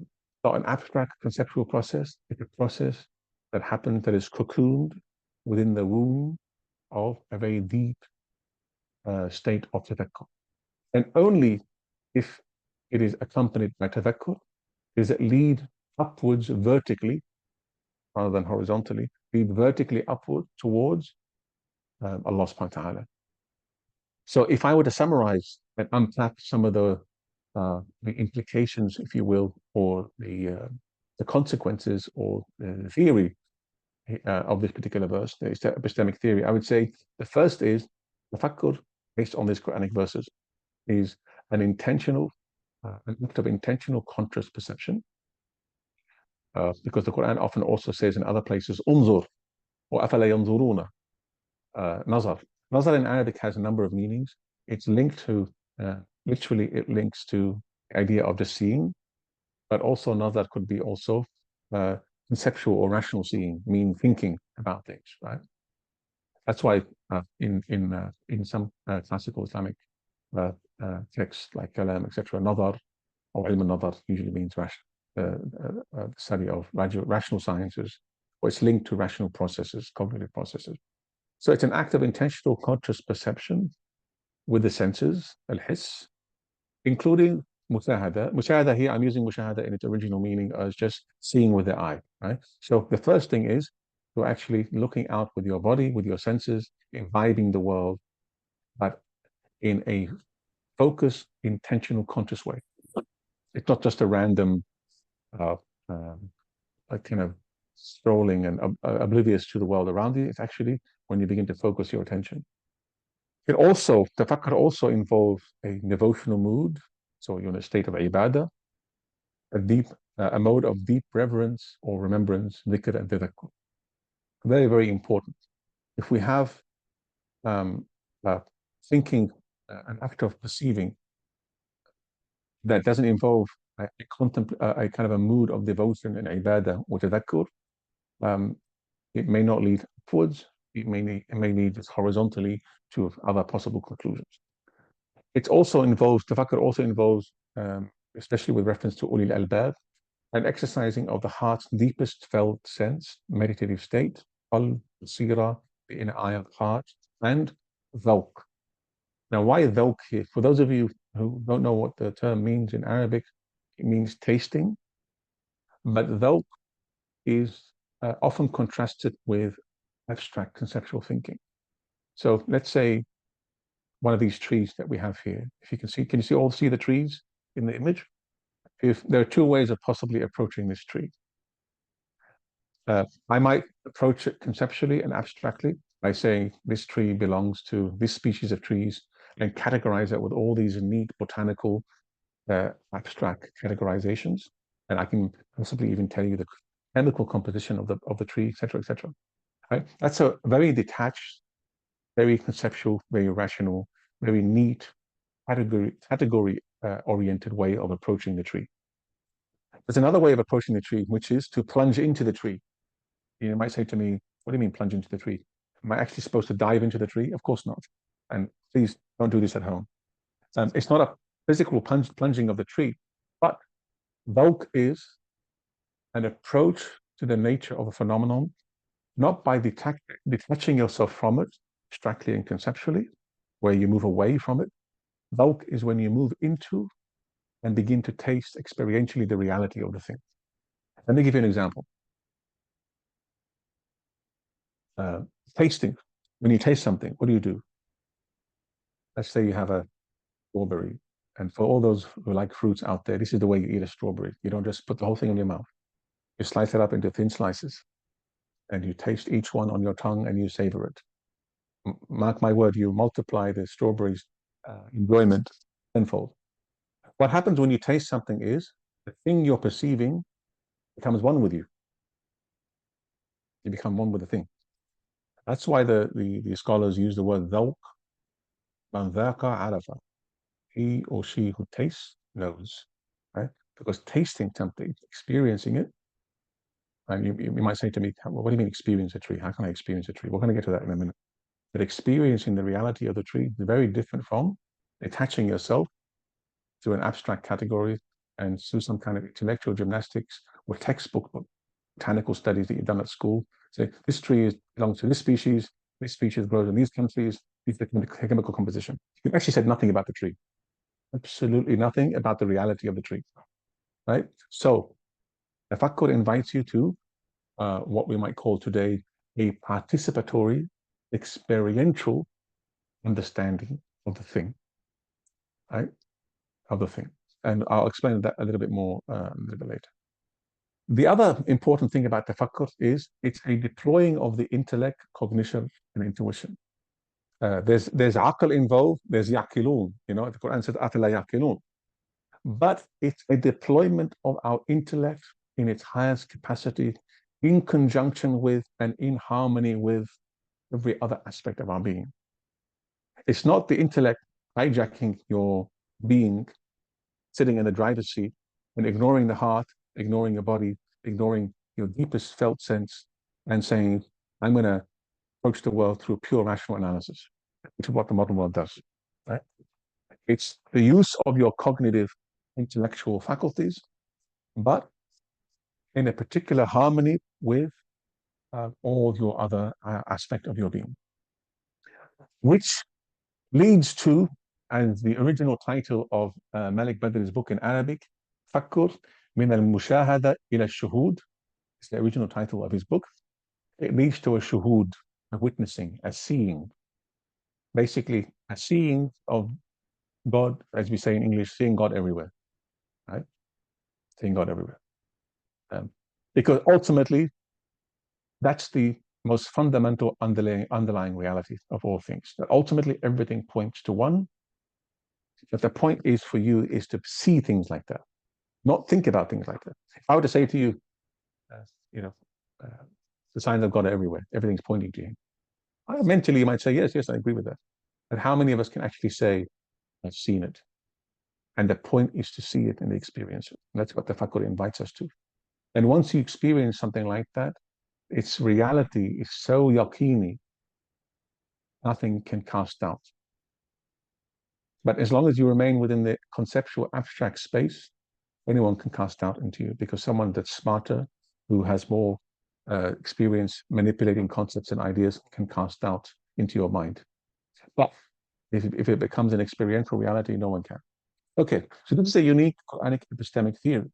an abstract conceptual process. It's a process that happens, that is cocooned within the womb of a very deep state of tafakkur. And only if it is accompanied by tafakkur does it lead upwards vertically rather than horizontally, lead vertically upward towards Allah subhanahu wa ta'ala. So if I were to summarize and unpack some of the implications, if you will, or the consequences or the theory of this particular verse, the epistemic theory, I would say the first is tafakkur, based on these Quranic verses, is an act of intentional conscious perception. Because the Quran often also says in other places, unzur, or afala yanzuruna, nazar. Nazar in Arabic has a number of meanings. It's linked to, literally it links to the idea of just seeing, but also nazar could be also conceptual or rational seeing, mean thinking about things, right? That's why in some classical Islamic texts like kalam, etc., nazar or ilm al-nazar usually means the study of rational sciences, or it's linked to rational processes, cognitive processes. So it's an act of intentional conscious perception with the senses, al-hiss, including mushahada. Mushahada here, I'm using mushahada in its original meaning as just seeing with the eye, right? So the first thing is to actually looking out with your body, with your senses, imbibing the world, but in a focused, intentional, conscious way. It's not just a random kind of strolling and oblivious to the world around you. It's actually when you begin to focus your attention. Tafakkur also involves a devotional mood. So you're in a state of ibadah, a mode of deep reverence or remembrance, dhikr and tadhakkur. Very, very important. If we have thinking, an act of perceiving that doesn't involve a kind of a mood of devotion and ibadah or tadhakkur, it may not lead upwards, it may lead just horizontally to other possible conclusions. Tafakkur also involves, especially with reference to ulil albab, an exercising of the heart's deepest felt sense, meditative state, al-sira, the inner eye of the heart, and dhawq. Now, why dhawq here? For those of you who don't know what the term means in Arabic, it means tasting, but dhawq is often contrasted with abstract conceptual thinking. So let's say one of these trees that we have here. If you can you see the trees in the image? If there are two ways of possibly approaching this tree. I might approach it conceptually and abstractly by saying this tree belongs to this species of trees and categorize it with all these neat botanical abstract categorizations. And I can possibly even tell you the chemical composition of the tree, etc., etc. Right? That's a very detached, very conceptual, very rational, very neat, category oriented way of approaching the tree. There's another way of approaching the tree, which is to plunge into the tree. You might say to me, what do you mean plunge into the tree? Am I actually supposed to dive into the tree? Of course not. And please don't do this at home. It's not a physical plunging of the tree, but Volk is an approach to the nature of a phenomenon, not by detaching yourself from it, abstractly and conceptually, where you move away from it. Volk is when you move into and begin to taste experientially the reality of the thing. Let me give you an example. Tasting. When you taste something, what do? Let's say you have a strawberry. And for all those who like fruits out there, this is the way you eat a strawberry. You don't just put the whole thing in your mouth. You slice it up into thin slices and you taste each one on your tongue and you savor it. Mark my word, you multiply the strawberries' enjoyment tenfold. What happens when you taste something is the thing you're perceiving becomes one with you. You become one with the thing. That's why the scholars use the word dhawq, man dhaqa arafa. He or she who tastes knows, right? Because tasting something, experiencing it, and you might say to me, well, what do you mean experience a tree? How can I experience a tree? We're going to get to that in a minute. But experiencing the reality of the tree is very different from attaching yourself to an abstract category and through some kind of intellectual gymnastics or textbook botanical studies that you've done at school. Say, this tree belongs to this species grows in these countries, these are the chemical composition. You've actually said nothing about the tree. Absolutely nothing about the reality of the tree, right? So Tafakkur invites you to what we might call today a participatory, experiential understanding of the thing, right? Of the thing. And I'll explain that a little bit more a little bit later. The other important thing about tafakkur is it's a deploying of the intellect, cognition, and intuition. There's aql involved, there's yaqilun, the Quran says afala yaqilun. But it's a deployment of our intellect in its highest capacity, in conjunction with and in harmony with every other aspect of our being. It's not the intellect hijacking your being, sitting in the driver's seat and ignoring the heart, ignoring your body, ignoring your deepest felt sense, and saying, I'm going to approach the world through pure rational analysis, which is what the modern world does. Right? It's the use of your cognitive intellectual faculties, but in a particular harmony with all your other aspect of your being. Which leads to, as the original title of Malik Badr's book in Arabic, Tafakkur min al-mushahada ila shuhud, it's the original title of his book. It leads to a shuhud, a witnessing, a seeing. Basically, a seeing of God, as we say in English, seeing God everywhere, right? Seeing God everywhere. Because ultimately, that's the most fundamental underlying reality of all things. That ultimately everything points to one. But the point is for you is to see things like that, not think about things like that. If I were to say to you, the signs of God are everywhere, everything's pointing to Him. Mentally, you might say, yes, I agree with that. But how many of us can actually say, I've seen it? And the point is to see it and experience it. And that's what the Tafakkur invites us to. And once you experience something like that, its reality is so yaqini, nothing can cast doubt. But as long as you remain within the conceptual abstract space, anyone can cast doubt into you, because someone that's smarter, who has more experience manipulating concepts and ideas, can cast doubt into your mind. But if it becomes an experiential reality, no one can. Okay, so this is a unique Quranic epistemic theory,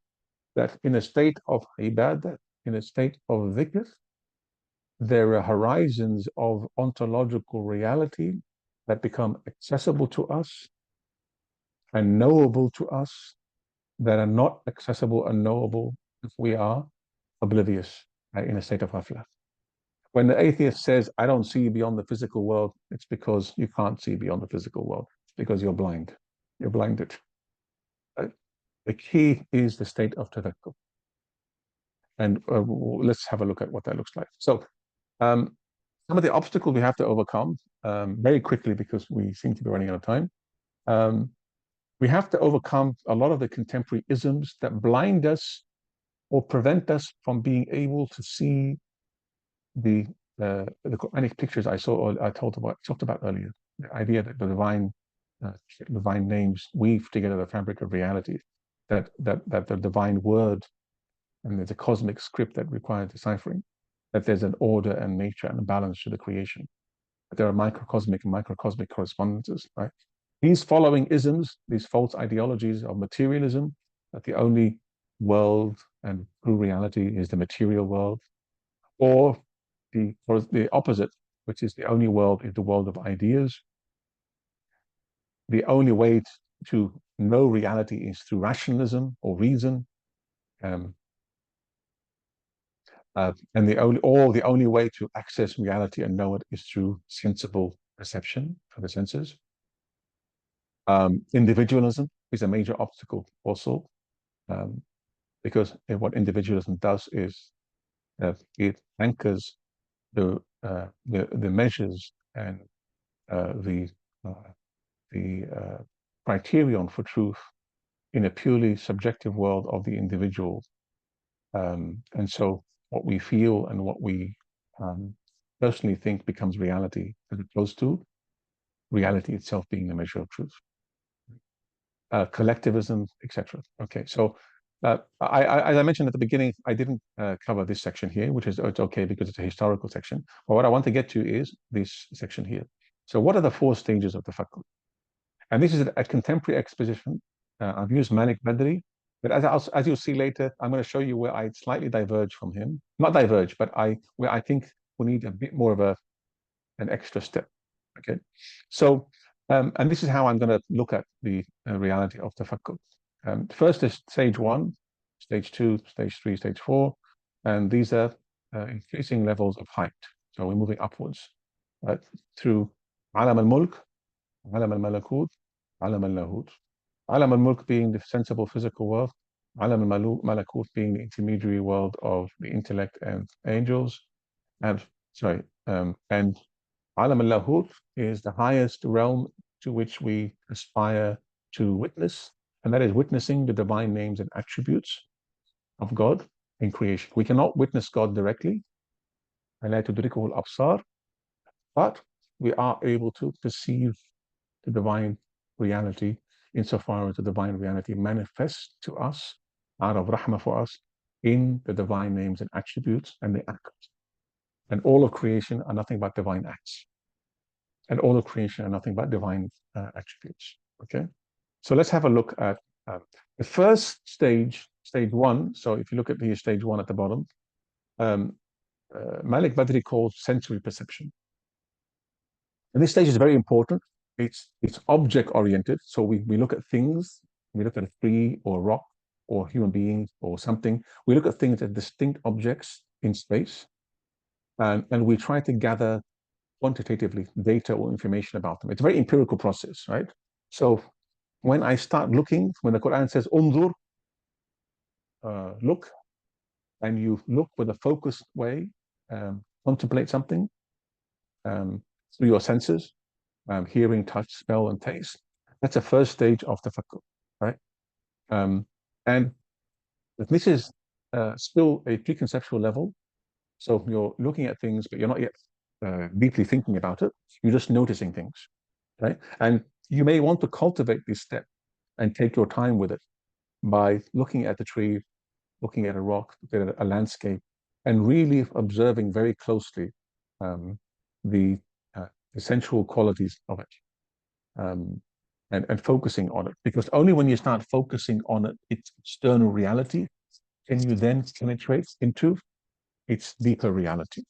that in a state of ibadah, in a state of dhikr, there are horizons of ontological reality that become accessible to us and knowable to us that are not accessible and knowable if we are oblivious in a state of ghafla. When the atheist says, I don't see beyond the physical world, it's because you can't see beyond the physical world. It's because you're blind. You're blinded. The key is the state of tafakkur. And let's have a look at what that looks like. So some of the obstacles we have to overcome very quickly because we seem to be running out of time. We have to overcome a lot of the contemporary isms that blind us or prevent us from being able to see the Quranic pictures I saw or I talked about earlier. The idea that the divine names weave together the fabric of reality, that the divine word, and there's a cosmic script that requires deciphering, that there's an order and nature and a balance to the creation, that there are microcosmic and microcosmic correspondences, right? These following isms, these false ideologies of materialism, that the only world and true reality is the material world, or the opposite, which is the only world is the world of ideas. The only way to know reality is through rationalism or reason. And the only way to access reality and know it is through sensible perception for the senses. Individualism is a major obstacle also, because what individualism does is it anchors the measures and the criterion for truth in a purely subjective world of the individual. And so what we feel and what we personally think becomes reality as opposed to reality itself being the measure of truth. Collectivism, etc. Okay, so as I mentioned at the beginning, I didn't cover this section here, which is it's okay because it's a historical section. But what I want to get to is this section here. So what are the 4 stages of tafakkur? And this is a contemporary exposition. I've used Malik Badri, but as you'll see later, I'm going to show you where I slightly diverge from him. Not diverge, but where I think we need a bit more of an extra step. Okay, so and this is how I'm going to look at the reality of tafakkur. First is stage 1, stage 2, stage 3, stage 4, and these are increasing levels of height. So we're moving upwards, right, through alam al-mulk, alam al-malakut, alam al-lahut. Alam al-mulk being the sensible physical world, alam al-malakut being the intermediary world of the intellect and angels, and alam al-lahut is the highest realm to which we aspire to witness, and that is witnessing the divine names and attributes of God in creation. We cannot witness God directly, but we are able to perceive the divine reality insofar as the divine reality manifests to us out of rahmah for us in the divine names and attributes and the acts. And all of creation are nothing but divine acts. And all of creation are nothing but divine attributes. Okay, so let's have a look at the first stage, stage 1. So if you look at the stage 1 at the bottom, Malik Badri calls sensory perception. And this stage is very important. It's object oriented. So we look at things, we look at a tree or a rock or human beings or something. We look at things as distinct objects in space, and we try to gather quantitatively data or information about them. It's a very empirical process, right? So when I start looking, when the Quran says unzur, look, and you look with a focused way, contemplate something through your senses, hearing, touch, smell, and taste. That's the first stage of tafakkur, right? And this is still a preconceptual level. So you're looking at things, but you're not yet deeply thinking about it. You're just noticing things, right? And you may want to cultivate this step and take your time with it by looking at the tree, looking at a rock, looking at a landscape, and really observing very closely the essential qualities of it, and focusing on it. Because only when you start focusing on it, its external reality, can you then penetrate into its deeper reality.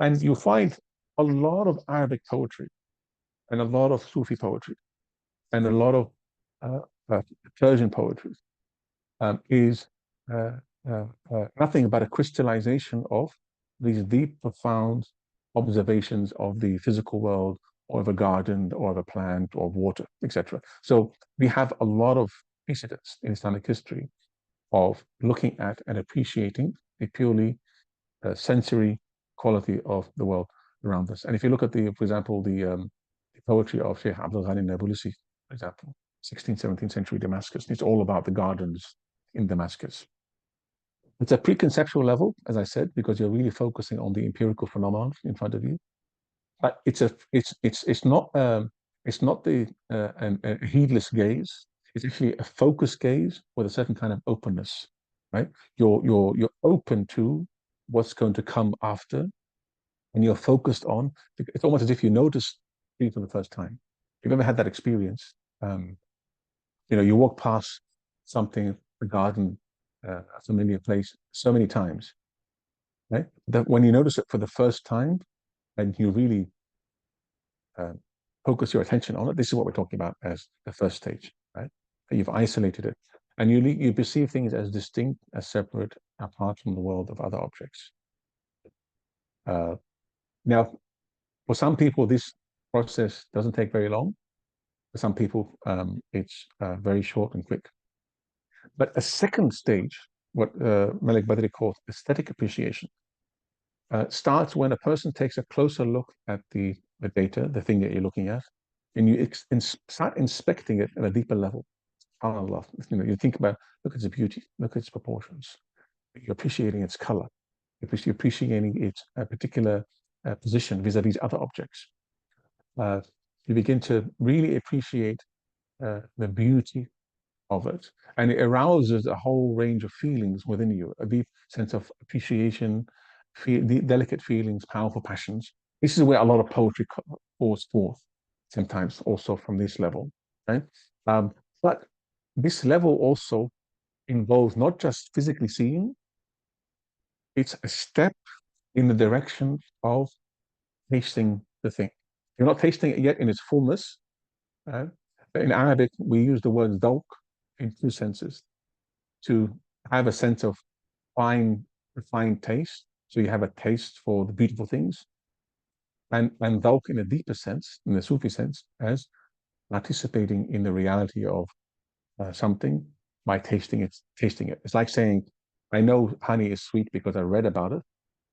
And you find a lot of Arabic poetry and a lot of Sufi poetry and a lot of uh, Persian poetry is uh, nothing but a crystallization of these deep, profound observations of the physical world, or of a garden, or of a plant, or of water, etc. So we have a lot of precedents in Islamic history of looking at and appreciating the purely sensory quality of the world around us. And if you look at for example, the poetry of Shaykh Abdal Hakim Murad, for example, 16th, 17th century Damascus, it's all about the gardens in Damascus. It's a preconceptual level, as I said, because you're really focusing on the empirical phenomenon in front of you. But it's not a heedless gaze. It's actually a focused gaze with a certain kind of openness, right? You're open to what's going to come after, and you're focused on. It's almost as if you notice things for the first time. You've ever had that experience? You walk past something, a garden, a familiar place, so many times, right? That when you notice it for the first time, and you really uh, focus your attention on it, this is what we're talking about as the first stage, right? You've isolated it, and you perceive things as distinct, as separate, apart from the world of other objects. Now, for some people, this process doesn't take very long. For some people, it's very short and quick. But a second stage, what Malik Badri calls aesthetic appreciation, starts when a person takes a closer look at the data, the thing that you're looking at, and you start inspecting it at a deeper level. SubhanAllah. You think about, look at its beauty, look at its proportions. You're appreciating its color. You're appreciating its particular position vis-a-vis other objects. You begin to really appreciate the beauty of it, and it arouses a whole range of feelings within you, a deep sense of appreciation, delicate feelings, powerful passions. This is where a lot of poetry pours forth, sometimes also from this level, right? But this level also involves not just physically seeing, it's a step in the direction of tasting the thing. You're not tasting it yet in its fullness. In Arabic, we use the word dhawq in two senses: to have a sense of fine, refined taste, so you have a taste for the beautiful things, and dhawq in a deeper sense, in the Sufi sense, as participating in the reality of something by tasting it. It's like saying, I know honey is sweet because I read about it,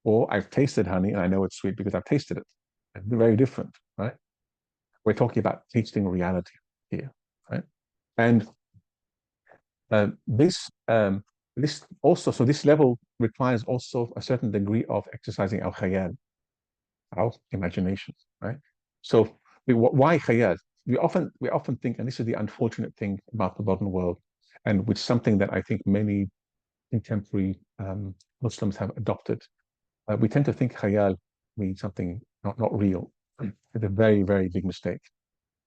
or I've tasted honey and I know it's sweet because I've tasted it. They're very different, right? We're talking about tasting reality here, right? And this level requires also a certain degree of exercising our khayal, our imagination, right? So why khayal? We often think, and this is the unfortunate thing about the modern world, and which is something that I think many contemporary Muslims have adopted. We tend to think khayal means something not real. It's a very, very big mistake,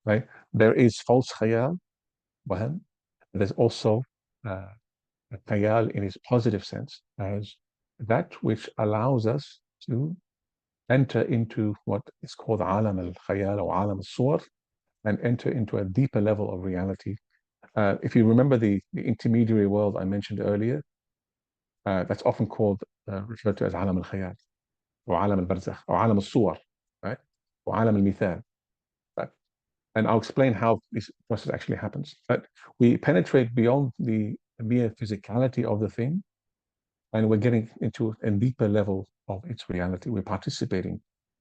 right? There is false khayal, wahm. There's also khayal in its positive sense as that which allows us to enter into what is called alam al-khayal or alam al-suwar, and enter into a deeper level of reality. If you remember the intermediary world I mentioned earlier, that's often referred to as alam al-khayal, or alam al-barzakh, or alam al-suwar, right? Or alam al-mithal. And I'll explain how this process actually happens. But we penetrate beyond the mere physicality of the thing, and we're getting into a deeper level of its reality. We're participating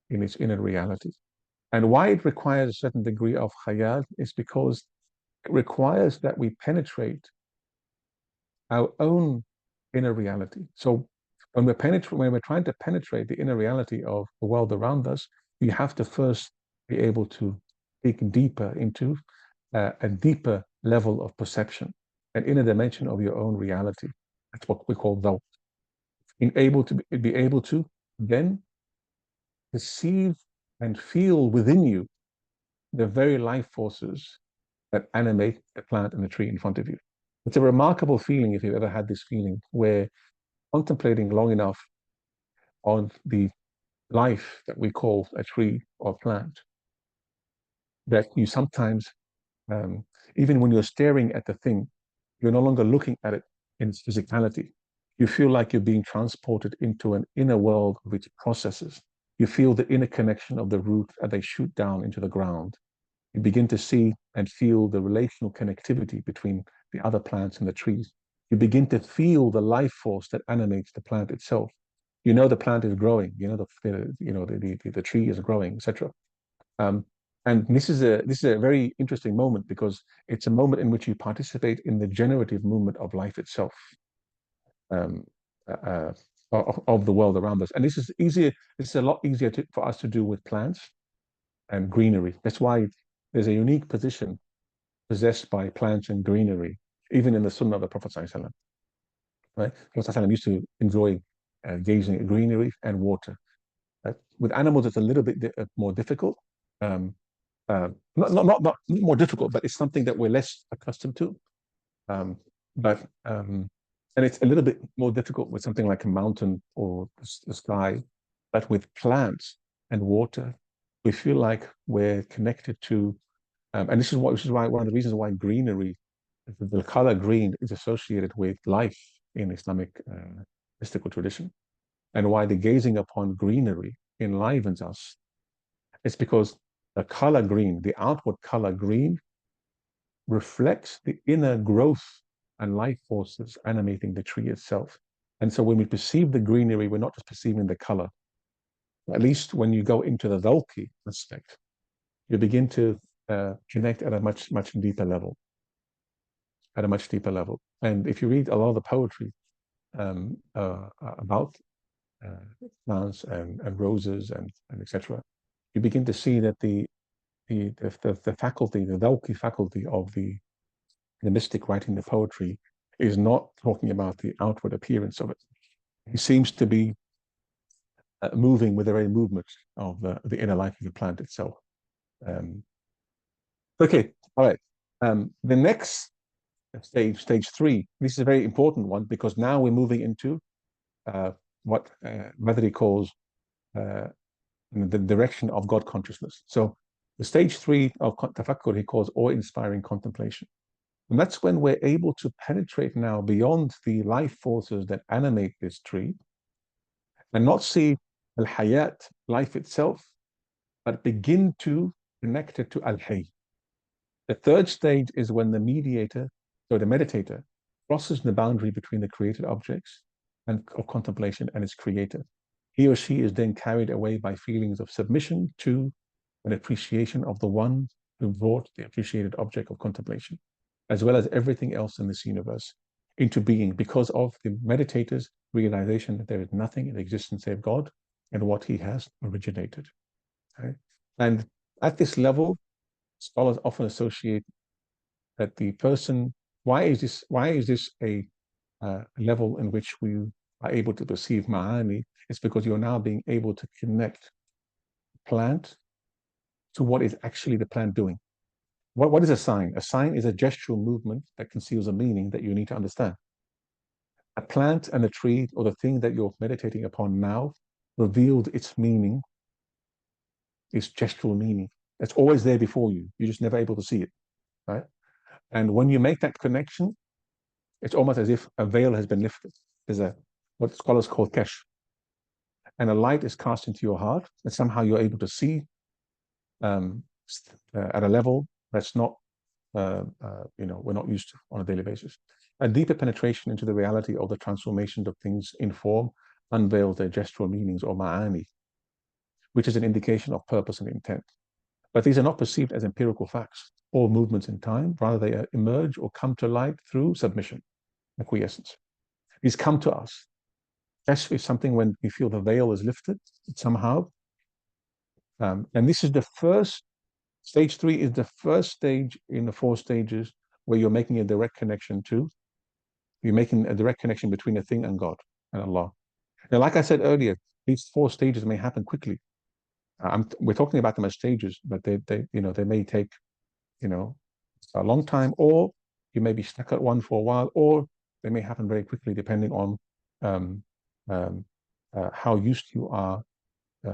in its inner reality. And why it requires a certain degree of khayal is because it requires that we penetrate our own inner reality. So when we're trying to penetrate the inner reality of the world around us, we have to first be able to dig deeper into a deeper level of perception, an inner dimension of your own reality. That's what we call dhawq. Be able to then perceive and feel within you the very life forces that animate the plant and the tree in front of you. It's a remarkable feeling, if you've ever had this feeling, where contemplating long enough on the life that we call a tree or plant, that you sometimes, even when you're staring at the thing, you're no longer looking at it in its physicality. You feel like you're being transported into an inner world of its processes. You feel the inner connection of the root as they shoot down into the ground. You begin to see and feel the relational connectivity between the other plants and the trees. You begin to feel the life force that animates the plant itself. You know the plant is growing. You know the tree is growing, etc. Um, and this is a very interesting moment because it's a moment in which you participate in the generative movement of life itself, um, uh, of the world around us. And this is easier. This is a lot easier for us to do with plants and greenery. That's why there's a unique position possessed by plants and greenery, even in the Sunnah of the Prophet ﷺ, right? The Prophet ﷺ used to enjoy gazing at greenery and water. With animals, it's a little bit more difficult. Um, not more difficult, but it's something that we're less accustomed to. And it's a little bit more difficult with something like a mountain or the sky. But with plants and water, we feel like we're connected to, and this is why one of the reasons why greenery, the color green, is associated with life in Islamic mystical tradition, and why the gazing upon greenery enlivens us. It's because the color green, the outward color green, reflects the inner growth and life forces animating the tree itself. And so when we perceive the greenery, we're not just perceiving the color. At least when you go into the Dhalki aspect, you begin to connect at a much deeper level. At a much deeper level. And if you read a lot of the poetry about plants and roses and etc., you begin to see that the faculty, the Dhalki faculty of the mystic writing the poetry is not talking about the outward appearance of it. He seems to be moving with the very movement of the inner life of the plant itself. Okay, all right. The next stage, stage 3, this is a very important one because now we're moving into what Madri calls the direction of God consciousness. So the stage 3 of Tafakkur he calls awe-inspiring contemplation. And that's when we're able to penetrate now beyond the life forces that animate this tree and not see al-hayat, life itself, but begin to connect it to al-hay. The third stage is when the mediator, so the meditator, crosses the boundary between the created objects and of contemplation and its creator. He or she is then carried away by feelings of submission to an appreciation of the one who brought the appreciated object of contemplation, as well as everything else in this universe, into being because of the meditator's realization that there is nothing in existence save God and what he has originated. Okay? And at this level, scholars often associate that the person, why is this a level in which we are able to perceive ma'ani? It's because you're now being able to connect plant to what is actually the plant doing. What is a sign? A sign is a gestural movement that conceals a meaning that you need to understand. A plant and a tree, or the thing that you're meditating upon now, revealed its meaning, its gestural meaning. It's always there before you. You're just never able to see it, right? And when you make that connection, it's almost as if a veil has been lifted. There's what scholars call kesh. And a light is cast into your heart, and somehow you're able to see at a level that's not, we're not used to on a daily basis. A deeper penetration into the reality of the transformation of things in form unveils their gestural meanings or ma'ani, which is an indication of purpose and intent. But these are not perceived as empirical facts or movements in time. Rather, they emerge or come to light through submission, acquiescence. These come to us. Kesh is something when we feel the veil is lifted somehow. And this is the first, stage 3 is the first stage in the 4 stages where you're making a direct connection you're making a direct connection between a thing and God and Allah. Now, like I said earlier, these 4 stages may happen quickly. We're talking about them as stages, but they may take, a long time, or you may be stuck at one for a while, or they may happen very quickly depending on how used you are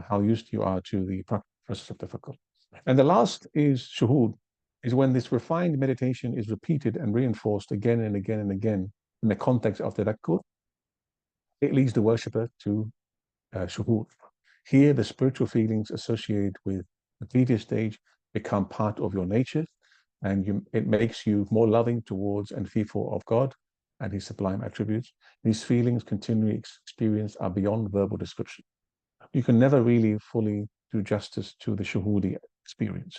how used you are to the process of tafakkur. And the last is shuhud, is when this refined meditation is repeated and reinforced again and again and again in the context of tadakkur. It leads the worshipper to shuhud. Here, the spiritual feelings associated with the previous stage become part of your nature, and it makes you more loving towards and fearful of God and His sublime attributes. These feelings continually experienced are beyond verbal description. You can never really fully do justice to the shuhudi experience.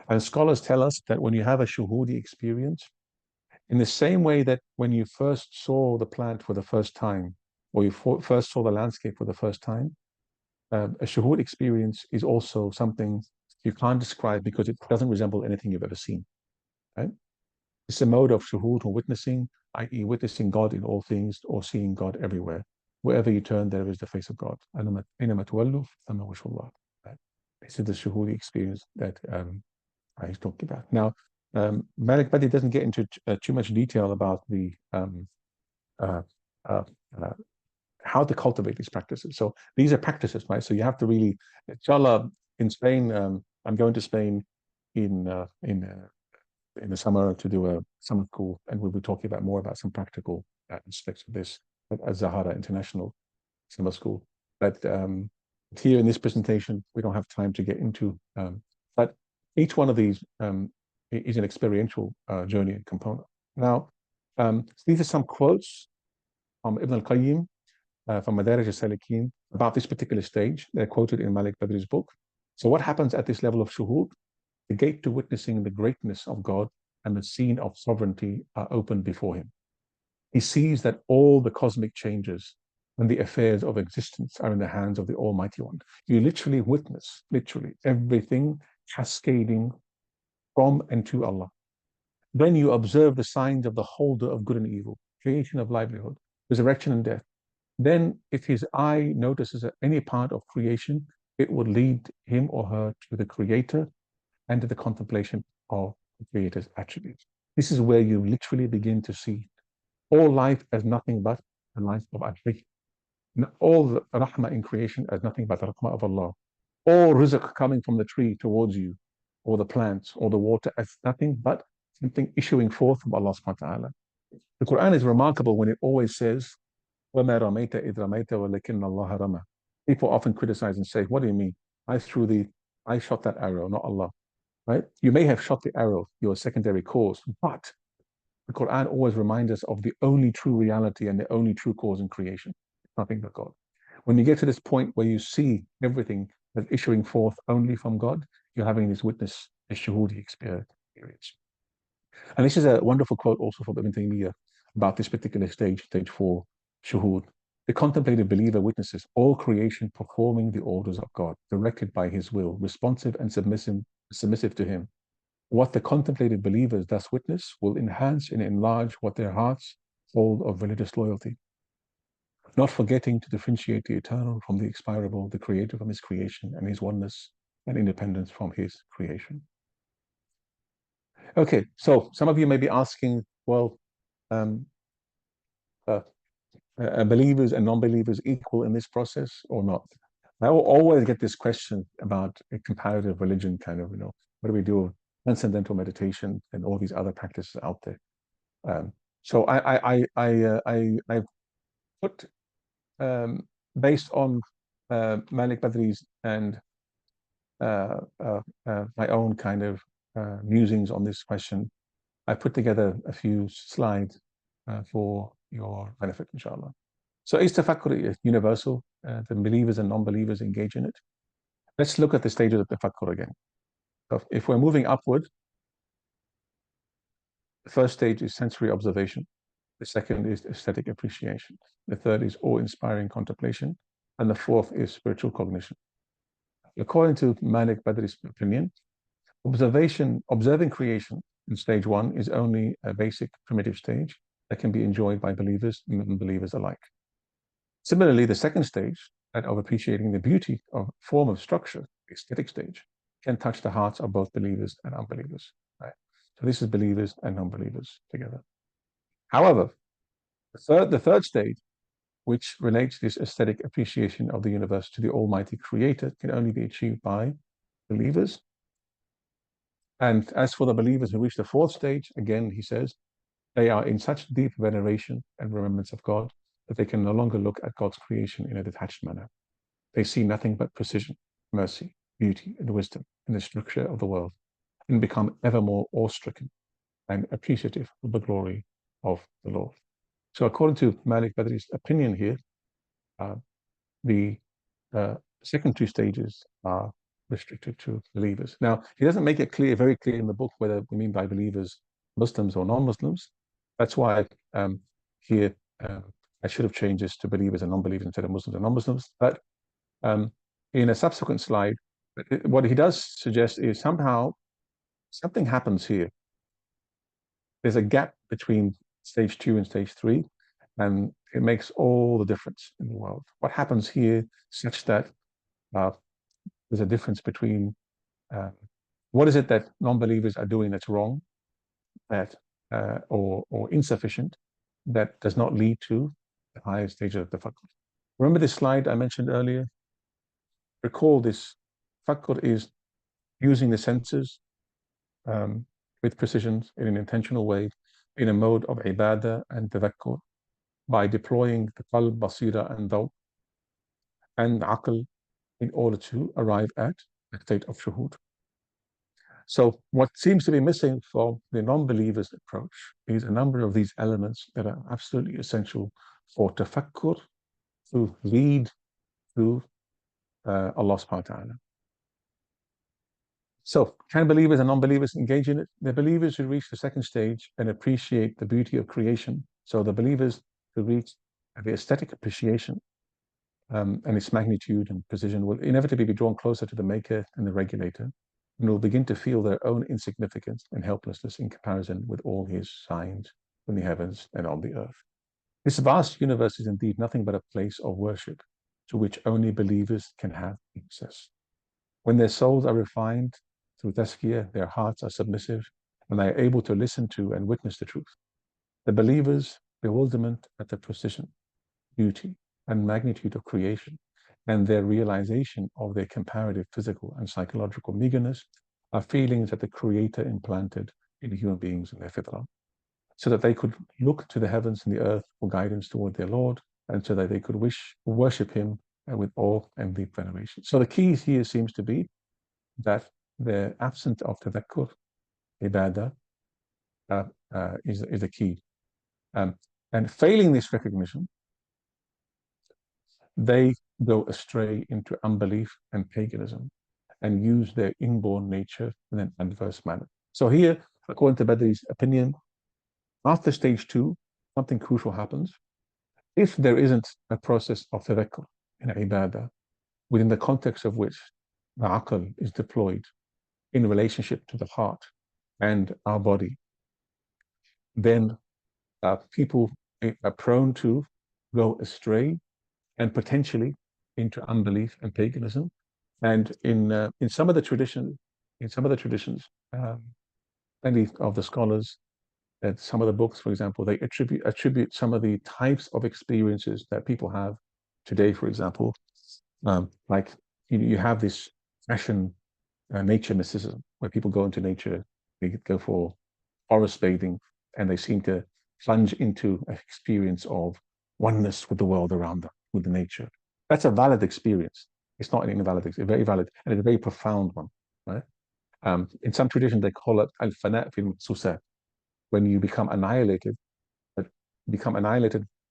And scholars tell us that when you have a shuhudi experience, in the same way that when you first saw the plant for the first time, or you first saw the landscape for the first time, a shuhud experience is also something you can't describe because it doesn't resemble anything you've ever seen. Right? It's a mode of shuhud or witnessing, i.e., witnessing God in all things or seeing God everywhere. Wherever you turn, there is the face of God. Right? This is the shuhudi experience that I was talking about. Now, Malik Badi doesn't get into too much detail about the uh, uh, how to cultivate these practices. So these are practices, right? So you have to really, inshallah, in Spain, I'm going to Spain in the summer to do a summer school, and we'll be talking about more about some practical aspects of this at Zahara International Summer School. But here in this presentation, we don't have time to get into, but each one of these is an experiential journey and component. Now, these are some quotes from Ibn al-Qayyim, from Madarij al-Salikin, about this particular stage. They're quoted in Malik Badri's book. So what happens at this level of shuhud? The gate to witnessing the greatness of God and the scene of sovereignty are opened before him. He sees that all the cosmic changes and the affairs of existence are in the hands of the Almighty One. You literally witness, everything cascading from and to Allah. Then you observe the signs of the holder of good and evil, creation of livelihood, resurrection and death. Then if his eye notices any part of creation, it would lead him or her to the Creator and to the contemplation of the Creator's attributes. This is where you literally begin to see all life as nothing but the life of Allah. All the rahmah in creation as nothing but the rahmah of Allah. All rizq coming from the tree towards you, or the plants, or the water as nothing but something issuing forth from Allah subhanahu wa ta'ala. The Quran is remarkable when it always says, وَمَا رَمَيْتَ إِذْ رَمَيْتَ وَلَكِنَّ اللَّهَ رَمَى. People often criticize and say, what do you mean? I shot that arrow, not Allah. Right? You may have shot the arrow, your secondary cause, but the Quran always reminds us of the only true reality and the only true cause in creation, nothing but God. When you get to this point where you see everything that's issuing forth only from God, you're having this witness, a shuhudi experience. And this is a wonderful quote also from Ibn Taymiyyah about this particular stage 4, shuhud. The contemplative believer witnesses all creation performing the orders of God, directed by His will, responsive and submissive to Him. What the contemplative believers thus witness will enhance and enlarge what their hearts hold of religious loyalty, not forgetting to differentiate the eternal from the expirable, the creator from his creation, and his oneness and independence from his creation. Okay, so some of you may be asking, well, believers and non-believers equal in this process or not? I will always get this question about a comparative religion, kind of, what do we do? Transcendental meditation and all these other practices out there. So I put, based on Malik Badri's and my own kind of musings on this question, I put together a few slides for your benefit, inshallah. So is tafakkur universal? The believers and non-believers engage in it. Let's look at the stages of tafakkur again. So if we're moving upward, the first stage is sensory observation. The second is aesthetic appreciation. The third is awe-inspiring contemplation. And the fourth is spiritual cognition. According to Malik Badri's opinion, observing creation in stage 1 is only a basic primitive stage that can be enjoyed by believers and non-believers alike. Similarly, the second stage, that of appreciating the beauty of form of structure, the aesthetic stage, can touch the hearts of both believers and unbelievers. Right? So this is believers and non-believers together. However, the third stage which relates this aesthetic appreciation of the universe to the Almighty Creator, can only be achieved by believers. And as for the believers who reach the fourth stage, again, he says, they are in such deep veneration and remembrance of God that they can no longer look at God's creation in a detached manner. They see nothing but precision, mercy, beauty, and wisdom in the structure of the world, and become ever more awe-stricken and appreciative of the glory of the Lord. So according to Malik Badri's opinion here, the second two stages are restricted to believers. Now, he doesn't make it clear, very clear in the book, whether we mean by believers Muslims or non-Muslims. That's why here I should have changed this to believers and non-believers instead of Muslims and non-Muslims. But in a subsequent slide, what he does suggest is somehow something happens here. There's a gap between stage 2 and stage 3, and it makes all the difference in the world. What happens here such that there's a difference between what is it that non-believers are doing that's wrong, that or insufficient, that does not lead to the higher stage of tafakkur. Remember this slide I mentioned earlier? Recall this. Tafakkur is using the senses with precision in an intentional way, in a mode of ibadah and tadakkur, by deploying the qalb, basira, and daw, and aql, in order to arrive at a state of shuhud. So what seems to be missing from the non-believers' approach is a number of these elements that are absolutely essential for tafakkur to lead to Allah subhanahu wa ta'ala. So can believers and non-believers engage in it? The believers who reach the second stage and appreciate the beauty of creation. So the believers who reach the aesthetic appreciation and its magnitude and precision will inevitably be drawn closer to the maker and the regulator, and will begin to feel their own insignificance and helplessness in comparison with all his signs in the heavens and on the earth. This vast universe is indeed nothing but a place of worship to which only believers can have access. When their souls are refined through tazkiyah, their hearts are submissive, and they are able to listen to and witness the truth. The believers' bewilderment at the precision, beauty, and magnitude of creation, and their realization of their comparative physical and psychological meagerness, are feelings that the Creator implanted in human beings in their fitrah, so that they could look to the heavens and the earth for guidance toward their Lord, and so that they could worship Him with awe and deep veneration. So the key here seems to be that the absence of tadakkur, ibadah, is the key. And failing this recognition, they go astray into unbelief and paganism and use their inborn nature in an adverse manner. So here, according to Badri's opinion, after stage 2, something crucial happens. If there isn't a process of tadakkur in ibadah, within the context of which the aql is deployed in relationship to the heart and our body, then people are prone to go astray and potentially into unbelief and paganism. And in some of the traditions, many of the scholars, and some of the books, for example, they attribute some of the types of experiences that people have today, for example, like you have this fashion nature mysticism, where people go into nature, they go for forest bathing, and they seem to plunge into an experience of oneness with the world around them, with the nature. That's a valid experience. It's not an invalid experience, a very valid and a very profound one. Right? In some traditions, they call it al-fana' fil susat, when you become annihilated,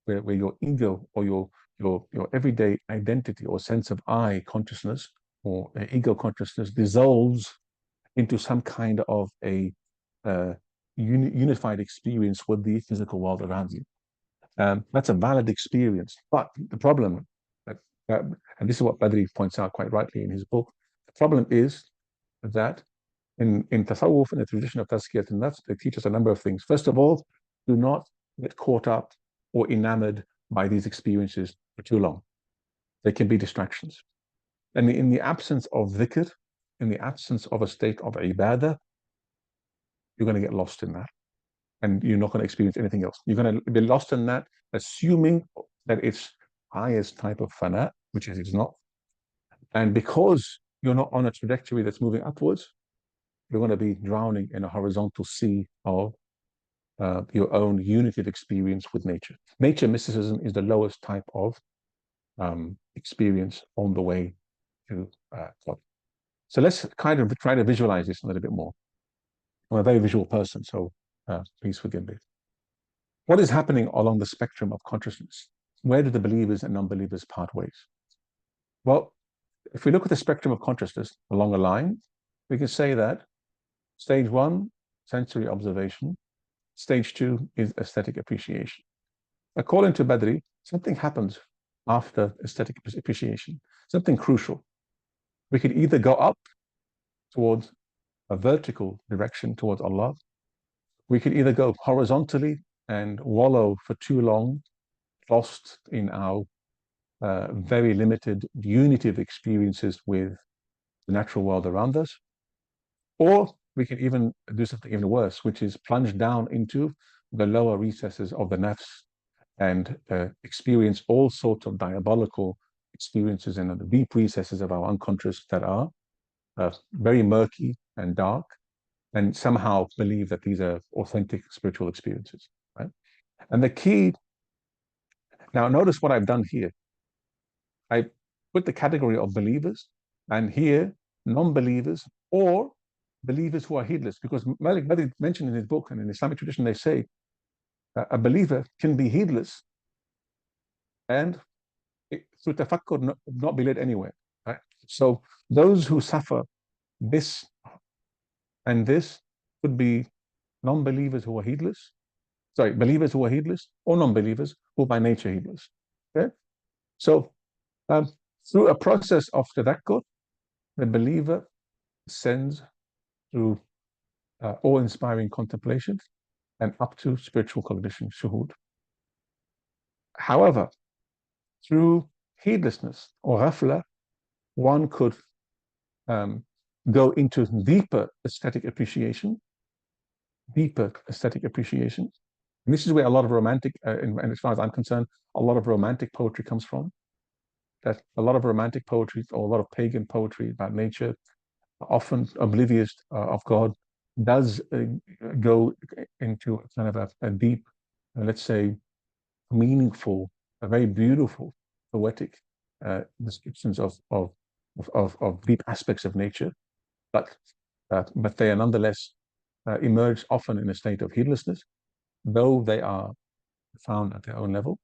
where your ego or your everyday identity or sense of I consciousness or ego consciousness dissolves into some kind of a unified experience with the physical world around you. That's a valid experience. But the problem, and this is what Badri points out quite rightly in his book, the problem is that in tasawwuf, in the tradition of tazkiyat an-nafs, they teach us a number of things. First of all, do not get caught up or enamored by these experiences for too long. They can be distractions. And in the absence of dhikr, in the absence of a state of ibadah, you're going to get lost in that. And you're not going to experience anything else. You're going to be lost in that, assuming that it's highest type of fana, which is it's not. And because you're not on a trajectory that's moving upwards, you're going to be drowning in a horizontal sea of your own unitive experience with nature. Nature mysticism is the lowest type of experience on the way to God. So let's kind of try to visualize this a little bit more. I'm a very visual person, so please forgive me. What is happening along the spectrum of consciousness? Where do the believers and non-believers part ways? Well, if we look at the spectrum of consciousness along a line, we can say that stage one, sensory observation. Stage two is aesthetic appreciation. According to Badri, something happens after aesthetic appreciation, something crucial. We could either go up towards a vertical direction towards Allah. We could either go horizontally and wallow for too long, lost in our very limited unitive experiences with the natural world around us. Or we can even do something even worse, which is plunge down into the lower recesses of the nafs and experience all sorts of diabolical experiences in the deep recesses of our unconscious that are very murky and dark, and somehow believe that these are authentic spiritual experiences, right? And the key, now notice what I've done here. I put the category of believers, and here non-believers or believers who are heedless, because Malik mentioned in his book and in Islamic tradition, they say a believer can be heedless and through tafakkur not be led anywhere, right? So those who suffer this and this could be non-believers who are heedless, sorry, believers who are heedless, or non-believers who are by nature heedless. Okay? So through a process of tadakkur, the believer ascends through awe-inspiring contemplation and up to spiritual cognition, shuhud. However, through heedlessness or ghafla, one could go into deeper aesthetic appreciation. And this is where a lot of romantic, and as far as I'm concerned, a lot of romantic poetry comes from. That a lot of romantic poetry or a lot of pagan poetry about nature, often oblivious of God, does go into kind of a deep, let's say, meaningful, a very beautiful, poetic descriptions of deep aspects of nature, but they are nonetheless emerge often in a state of heedlessness, though they are found at their own level,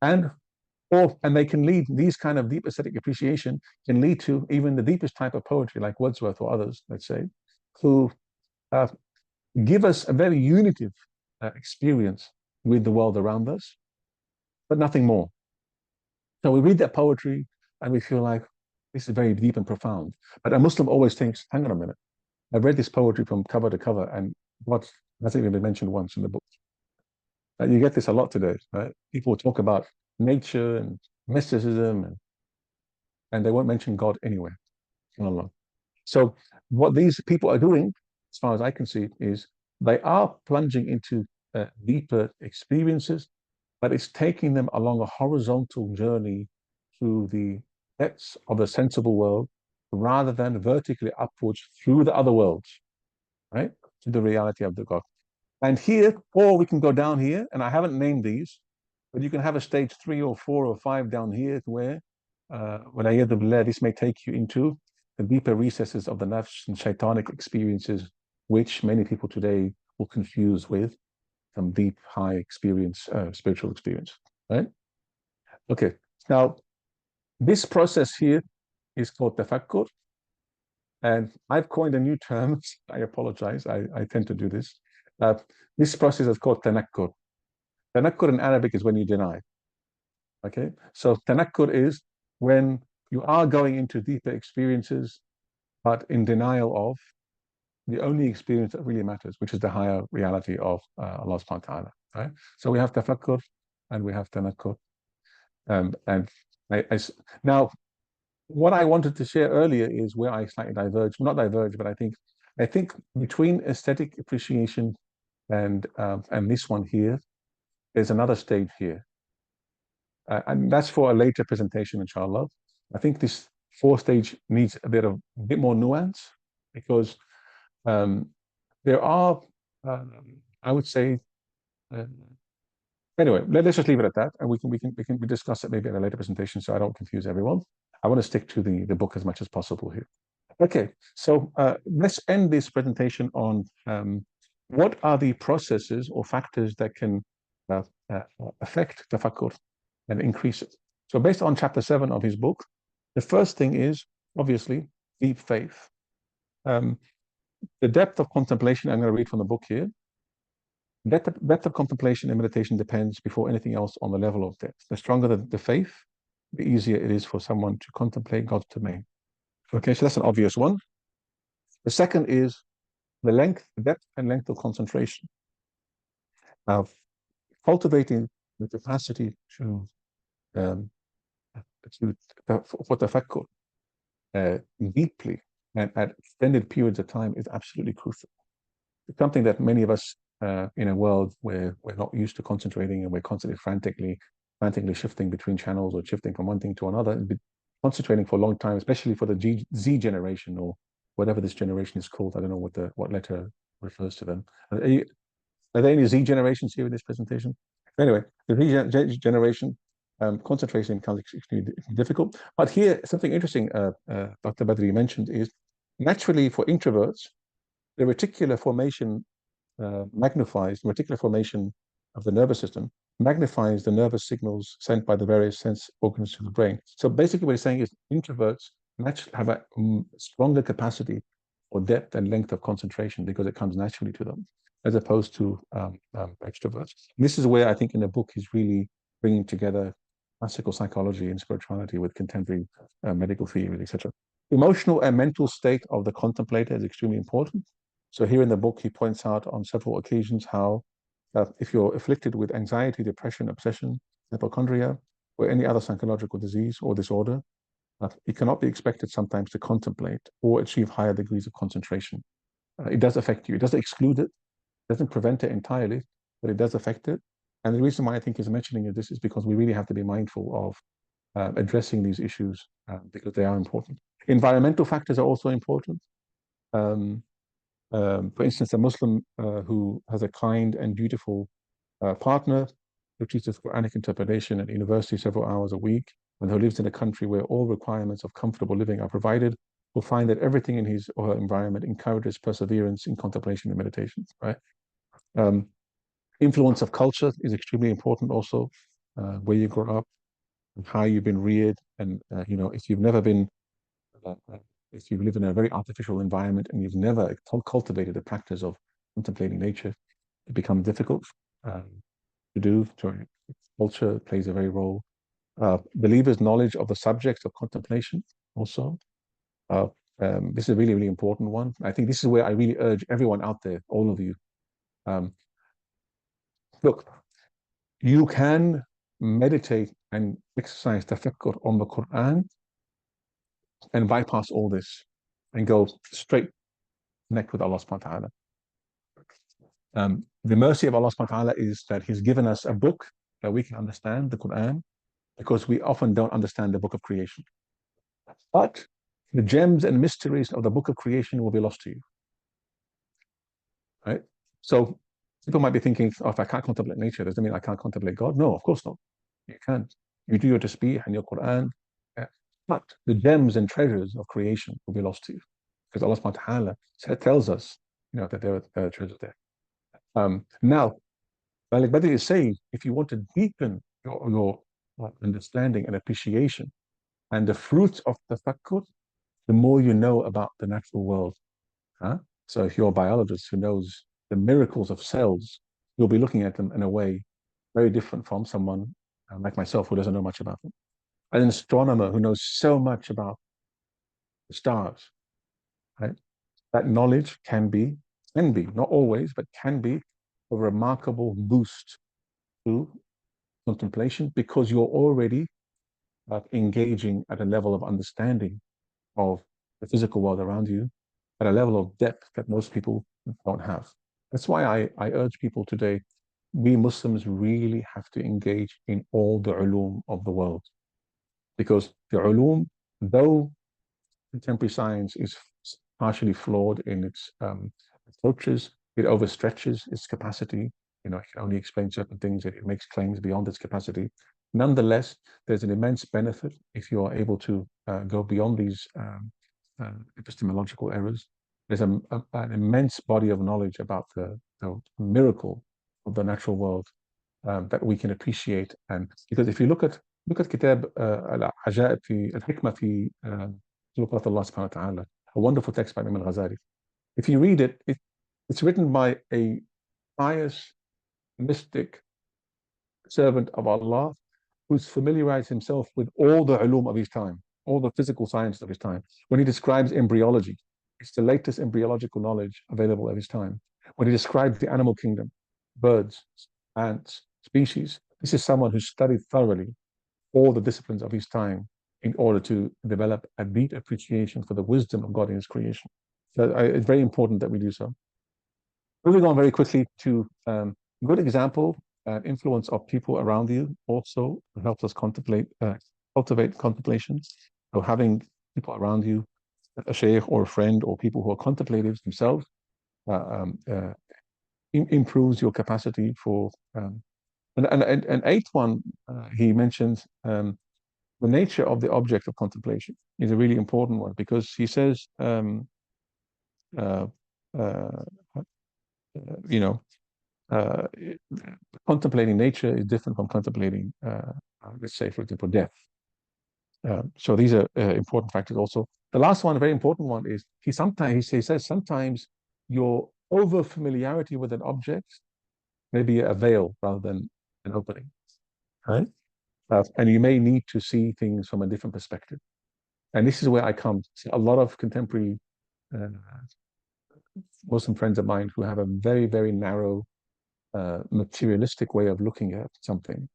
and they can lead, these kind of deep aesthetic appreciation can lead to even the deepest type of poetry, like Wordsworth or others, let's say, who give us a very unitive experience with the world around us, but nothing more. So we read that poetry and we feel like this is very deep and profound. But a Muslim always thinks, hang on a minute, I've read this poetry from cover to cover, and what hasn't even been mentioned once in the book. You get this a lot today, right? People talk about nature and mysticism, and they won't mention God anywhere. So what these people are doing, as far as I can see, is they are plunging into deeper experiences, but it's taking them along a horizontal journey through the depths of the sensible world rather than vertically upwards through the other worlds, right? To the reality of the God. And here, or we can go down here, and I haven't named these, but you can have a stage 3 or 4 or 5 down here where, this may take you into the deeper recesses of the nafs and shaitanic experiences, which many people today will confuse with some deep, high experience, spiritual experience, right? Okay, now this process here is called tafakkur, and I've coined a new term. I apologize, I tend to do this. This process is called tanakkur. Tanakkur in Arabic is when you deny. Okay, so tanakkur is when you are going into deeper experiences, but in denial of the only experience that really matters, which is the higher reality of Allah subhanahu wa ta'ala. Right? So we have tafakkur and we have tanakkur. Now, what I wanted to share earlier is where I slightly diverge, not diverge, but I think between aesthetic appreciation and this one here, there's another stage here. And that's for a later presentation, inshallah. I think this fourth stage needs a bit more nuance because there are, I would say, anyway, let's just leave it at that, and we can discuss it maybe in a later presentation, so I don't confuse everyone. I want to stick to the book as much as possible here. Okay, so let's end this presentation on what are the processes or factors that can affect tafakkur and increase it. So based on chapter 7 of his book, the first thing is obviously deep faith. The depth of contemplation, I'm going to read from the book here. Depth of contemplation and meditation depends before anything else on the level of depth. The stronger the faith, the easier it is for someone to contemplate God's domain. Okay, so that's an obvious one. The second is the depth and length of concentration. Cultivating the capacity to for tafakkur deeply and at extended periods of time is absolutely crucial. It's something that many of us in a world where we're not used to concentrating and we're constantly frantically shifting between channels or shifting from one thing to another, concentrating for a long time, especially for the Z generation or whatever this generation is called. I don't know what letter refers to them. Are there any Z generations here in this presentation? Anyway, the Z generation, concentration becomes extremely difficult. But here, something interesting Dr. Badri mentioned is naturally for introverts, the reticular formation reticular formation of the nervous system magnifies the nervous signals sent by the various sense organs to the brain. So basically what he's saying is introverts have a stronger capacity for depth and length of concentration because it comes naturally to them, as opposed to extroverts. And this is where I think in the book he's really bringing together classical psychology and spirituality with contemporary medical theory, etc. Emotional and mental state of the contemplator is extremely important. So here in the book, he points out on several occasions how if you're afflicted with anxiety, depression, obsession, hypochondria, or any other psychological disease or disorder, it cannot be expected sometimes to contemplate or achieve higher degrees of concentration. It does affect you. It doesn't exclude it. It doesn't prevent it entirely, but it does affect it. And the reason why I think he's mentioning this is because we really have to be mindful of addressing these issues because they are important. Environmental factors are also important. For instance, a Muslim who has a kind and dutiful partner who teaches Quranic interpretation at university several hours a week, and who lives in a country where all requirements of comfortable living are provided, will find that everything in his or her environment encourages perseverance in contemplation and meditation, right? Influence of culture is extremely important also, where you grow up and how you've been reared. And, if you've never been if you live in a very artificial environment and you've never cultivated the practice of contemplating nature, it becomes difficult to do. Culture plays a very role. Believers' knowledge of the subject of contemplation also. This is a really, really important one. I think this is where I really urge everyone out there, all of you. Look, you can meditate and exercise tafakkur on the Quran and bypass all this and go straight connect with Allah subhanahu wa ta'ala. The mercy of Allah subhanahu wa ta'ala is that He's given us a book that we can understand, the Quran, because we often don't understand the book of creation. But the gems and mysteries of the book of creation will be lost to you. Right? So people might be thinking, oh, if I can't contemplate nature, does that mean I can't contemplate God? No, of course not. You can. You do your tasbih and your Quran. But the gems and treasures of creation will be lost to you. Because Allah subhanahu wa ta'ala tells us, that there are treasures there. Now, Malik Badri is saying, if you want to deepen your understanding and appreciation and the fruits of tafakkur, the more you know about the natural world. So if you're a biologist who knows the miracles of cells, you'll be looking at them in a way very different from someone like myself who doesn't know much about them. An astronomer who knows so much about the stars, right? That knowledge can be, not always, but can be a remarkable boost to contemplation because you're already engaging at a level of understanding of the physical world around you at a level of depth that most people don't have. That's why I urge people today we Muslims really have to engage in all the ulum of the world, because the ulum, though contemporary science is partially flawed in its approaches, it overstretches its capacity. You know, it can only explain certain things, it makes claims beyond its capacity. Nonetheless, there's an immense benefit if you are able to go beyond these epistemological errors. There's an immense body of knowledge about the miracle of the natural world that we can appreciate. And because if you look at Kitab al-Ajaib fi al-Hikmah fi Khuluqat Allah subhanahu wa ta'ala, a wonderful text by Imam al-Ghazali. If you read it, it's written by a pious, mystic servant of Allah who's familiarized himself with all the ulum of his time, all the physical science of his time. When he describes embryology, it's the latest embryological knowledge available at his time. When he describes the animal kingdom, birds, ants, species, this is someone who studied thoroughly all the disciplines of his time in order to develop a deep appreciation for the wisdom of God in his creation. So it's very important that we do so. Moving on very quickly to good example and influence of people around you also helps us cultivate contemplation. So having people around you, a sheikh or a friend or people who are contemplatives themselves, improves your capacity for. An eighth one, he mentions the nature of the object of contemplation is a really important one, because he says, you know, contemplating nature is different from contemplating, let's say, for example, death. So these are important factors also. The last one, a very important one, is he says sometimes your over familiarity with an object may be a veil rather than an opening, right? And you may need to see things from a different perspective. And this is where I come. A lot of contemporary Muslim friends of mine who have a very, very narrow materialistic way of looking at something,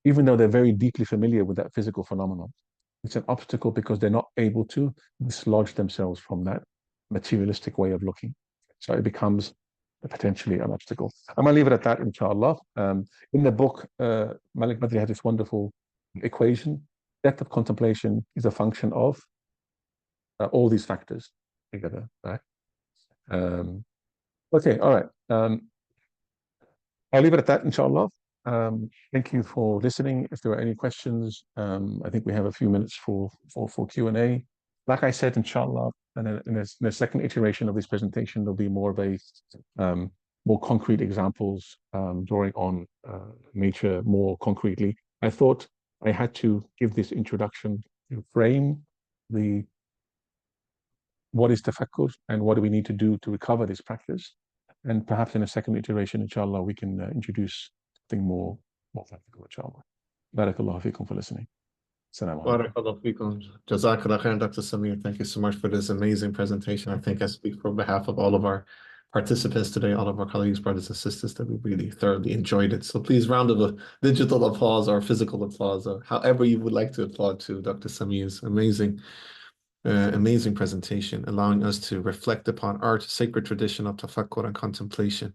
even though they're very deeply familiar with that physical phenomenon. It's an obstacle because they're not able to dislodge themselves from that materialistic way of looking. So it becomes potentially an obstacle. I'm going to leave it at that, inshallah. In the book, Malik Badri had this wonderful equation. Depth of contemplation is a function of all these factors together, right? Okay, all right. I'll leave it at that, inshallah. Thank you for listening. If there are any questions, I think we have a few minutes for Q&A. Like I said, inshallah, in a second iteration of this presentation, there'll be more of a more concrete examples, drawing on nature more concretely. I thought I had to give this introduction to frame what is tafakkur and what do we need to do to recover this practice. And perhaps in a second iteration, inshallah, we can introduce something more practical, inshallah. Barakallahu feekum for listening. Assalamu alaikum. Barakallahu feekum. Jazakallah khairan, Dr. Samir. Thank you so much for this amazing presentation. I think I speak for behalf of all of our participants today, all of our colleagues, brothers and sisters, that we really thoroughly enjoyed it. So please, round of a digital applause or physical applause, or however you would like to applaud to Dr. Samir's amazing presentation, allowing us to reflect upon our sacred tradition of tafakkur and contemplation.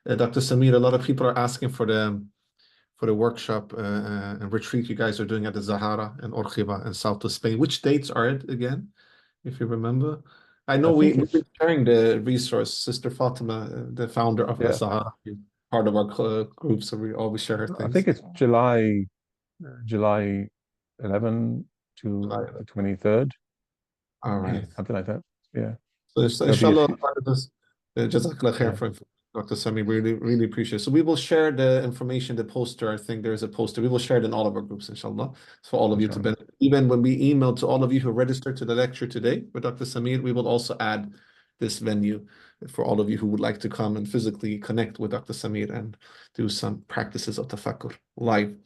Dr. Samir, a lot of people are asking for the workshop and retreat you guys are doing at the Zahara and Orchiba in south of Spain. Which dates are it again, if you remember? I know we've been sharing the resource. Sister Fatima, the founder of the Zahara, part of our group, so we always share her things. I think it's July 11 to the 23rd. All right. Something like that. Yeah. So inshallah, Jazakallah khair for Dr. Sami, really appreciate it. So we will share the information, the poster. I think there's a poster. We will share it in all of our groups, inshallah, for all of you to benefit. Even when we email to all of you who registered to the lecture today with Dr. Samir, we will also add this venue for all of you who would like to come and physically connect with Dr. Samir and do some practices of tafakkur live.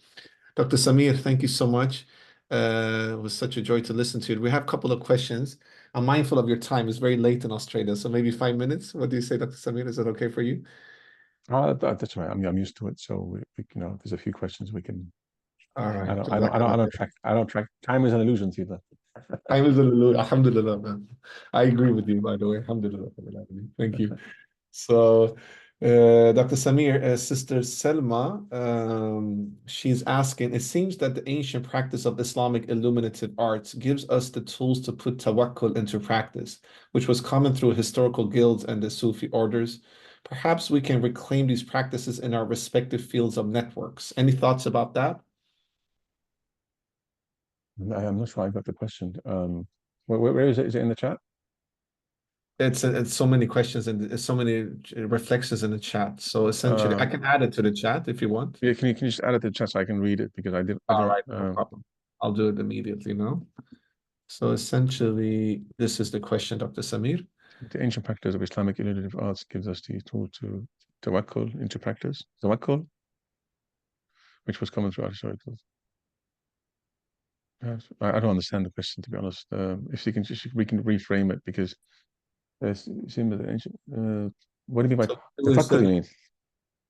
Dr. Samir, thank you so much. It was such a joy to listen to it. We have a couple of questions. I'm mindful of your time. It's very late in Australia, so maybe 5 minutes. What do you say, Dr. Samir? Is that okay for you? That's right. I'm used to it. So there's a few questions we can. All right. I don't track. Time is an illusion, either. Time is an illusion. Alhamdulillah, man. I agree with you, by the way. Alhamdulillah. Thank you. So Dr. Samir, Sister Selma, she's asking, it seems that the ancient practice of Islamic illuminative arts gives us the tools to put tawakkul into practice, which was common through historical guilds and the Sufi orders. Perhaps we can reclaim these practices in our respective fields of networks. Any thoughts about that? I'm not sure I got the question. Where is it? Is it in the chat? It's so many questions and so many reflections in the chat. So essentially, I Um, can add it to the chat if you want. yeah, can you just add it to the chat so I can read it because I All don't. right, no problem. I'll do it immediately now. So essentially, this is the question, Dr. Samir. The ancient practice of Islamic illuminative arts gives us the tool to tawakkul into practice. Tawakkul, which was common throughout historical. Yes, I don't understand the question to be honest. If you can just we can reframe it because it seems that ancient. What do you mean by So it was, tafakkur? You mean?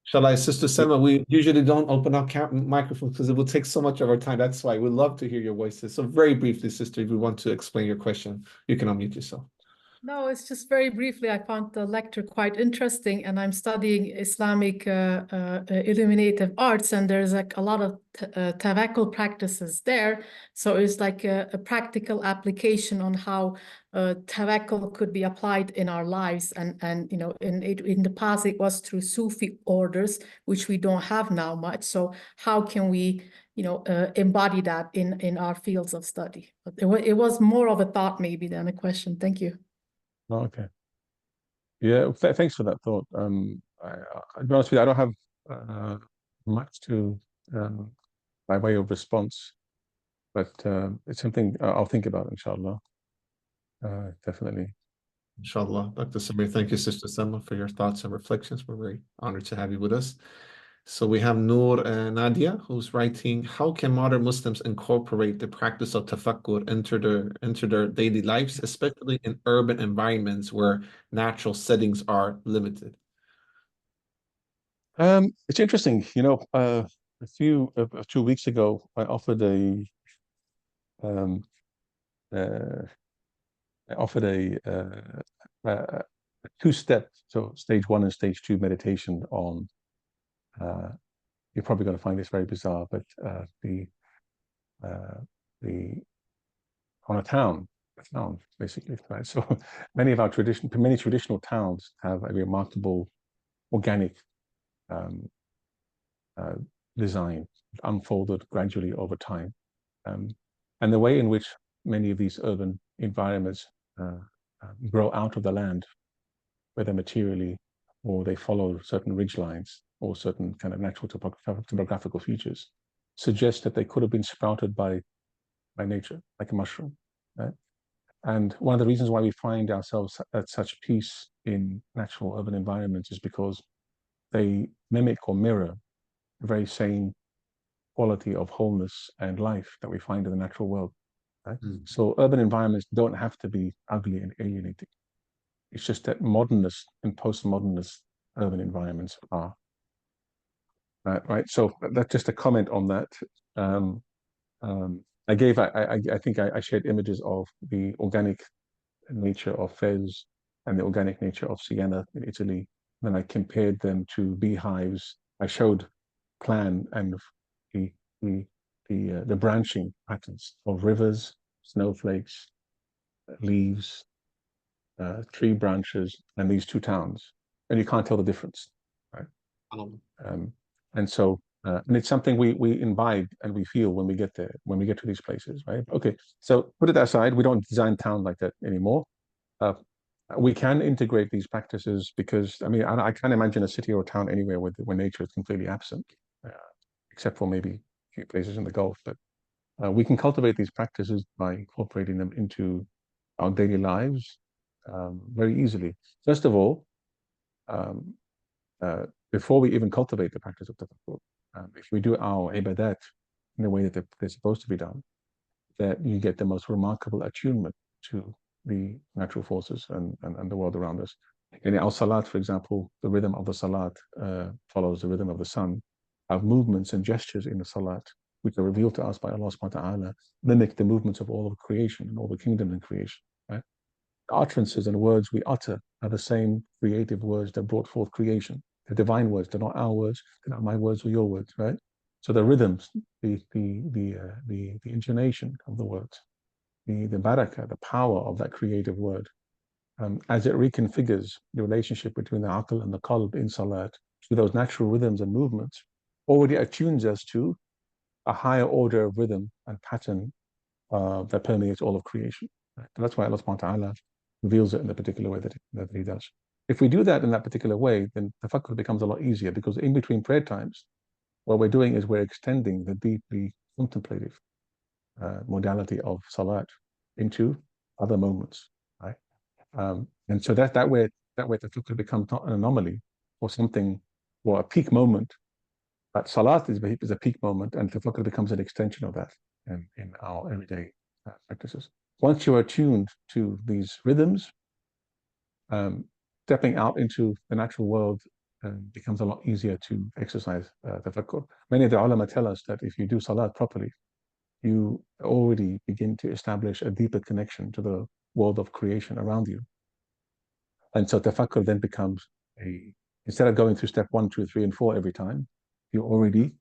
shall I, Sister Sema? We usually don't open up microphones because it will take so much of our time. That's why we'd love to hear your voices. So very briefly, Sister, if you want to explain your question, you can unmute yourself. No, it's just very briefly. I found the lecture quite interesting, and I'm studying Islamic illuminative arts, and there's like a lot of tawakkul practices there. So it's like a practical application on how tawakkul could be applied in our lives. And you know, in the past it was through Sufi orders, which we don't have now much. So how can we, you know, embody that in our fields of study? But it was more of a thought maybe than a question. Thank you. Oh, okay. Yeah, thanks for that thought. I'll be honest with you, I don't have much to by way of response, but it's something I'll think about, inshallah. Definitely. Inshallah. Dr. Samir, thank you, Sister Selma, for your thoughts and reflections. We're very honored to have you with us. So we have Noor Nadia, who's writing, how can modern Muslims incorporate the practice of tafakkur into their daily lives, especially in urban environments where natural settings are limited? It's interesting, you know, a few 2 weeks ago, um, uh, I offered a two-step, so stage one and stage two meditation on. You're probably going to find this very bizarre, but uh, the on a town basically, right? So many traditional towns have a remarkable organic um, uh, design unfolded gradually over time. And the way in which many of these urban environments grow out of the land, whether materially or they follow certain ridge lines or certain kind of natural topographical features, suggests that they could have been sprouted by nature, like a mushroom. Right? And one of the reasons why we find ourselves at such peace in natural urban environments is because they mimic or mirror the very same quality of wholeness and life that we find in the natural world. Right? So urban environments don't have to be ugly and alienating. It's just that modernist and postmodernist urban environments are. Right. So that's just a comment on that. Um, I think I shared images of the organic nature of Fez and the organic nature of Siena in Italy. Then I compared them to beehives. I showed plan and the the branching patterns of rivers, snowflakes, leaves, tree branches, and these two towns, and you can't tell the difference, right? Um, and so, and it's something we imbibe and we feel when we get there, when we get to these places, right? Okay, so put it aside. We don't design town like that anymore. We can integrate these practices because I mean I can't imagine a city or a town anywhere where nature is completely absent, uh, except for maybe a few places in the Gulf. But we can cultivate these practices by incorporating them into our daily lives very easily. First of all, um, before we even cultivate the practice of tafakkur, if we do our ibadat in the way that they're supposed to be done, that you get the most remarkable attunement to the natural forces and the world around us. In our salat, for example, the rhythm of the salat follows the rhythm of the sun. Our movements and gestures in the salat, which are revealed to us by Allah subhanahu wa ta'ala, mimic the movements of all of creation and all the kingdom and creation. Right? Utterances and words we utter are the same creative words that brought forth creation. the divine words. They're not our words. They're not my words or your words, right? So the rhythms, the intonation of the words, the barakah, the power of that creative word, as it reconfigures the relationship between the aql and the qalb in salat to those natural rhythms and movements, already attunes us to a higher order of rhythm and pattern that permeates all of creation. Right? And that's why Allah subhanahu wa ta'ala reveals it in the particular way that He does. If we do that in that particular way, then tafakkur becomes a lot easier, because in between prayer times, what we're doing is we're extending the deeply contemplative modality of salat into other moments, right? And so that way tafakkur becomes not an anomaly or something, or a peak moment. But salat is a peak moment, and tafakkur becomes an extension of that in our everyday practices. Once you are tuned to these rhythms, stepping out into the natural world becomes a lot easier to exercise tafakkur. Many of the ulama tell us that if you do salat properly, you already begin to establish a deeper connection to the world of creation around you. And so tafakkur then becomes instead of going through step 1, 2, 3, and 4 every time, you're already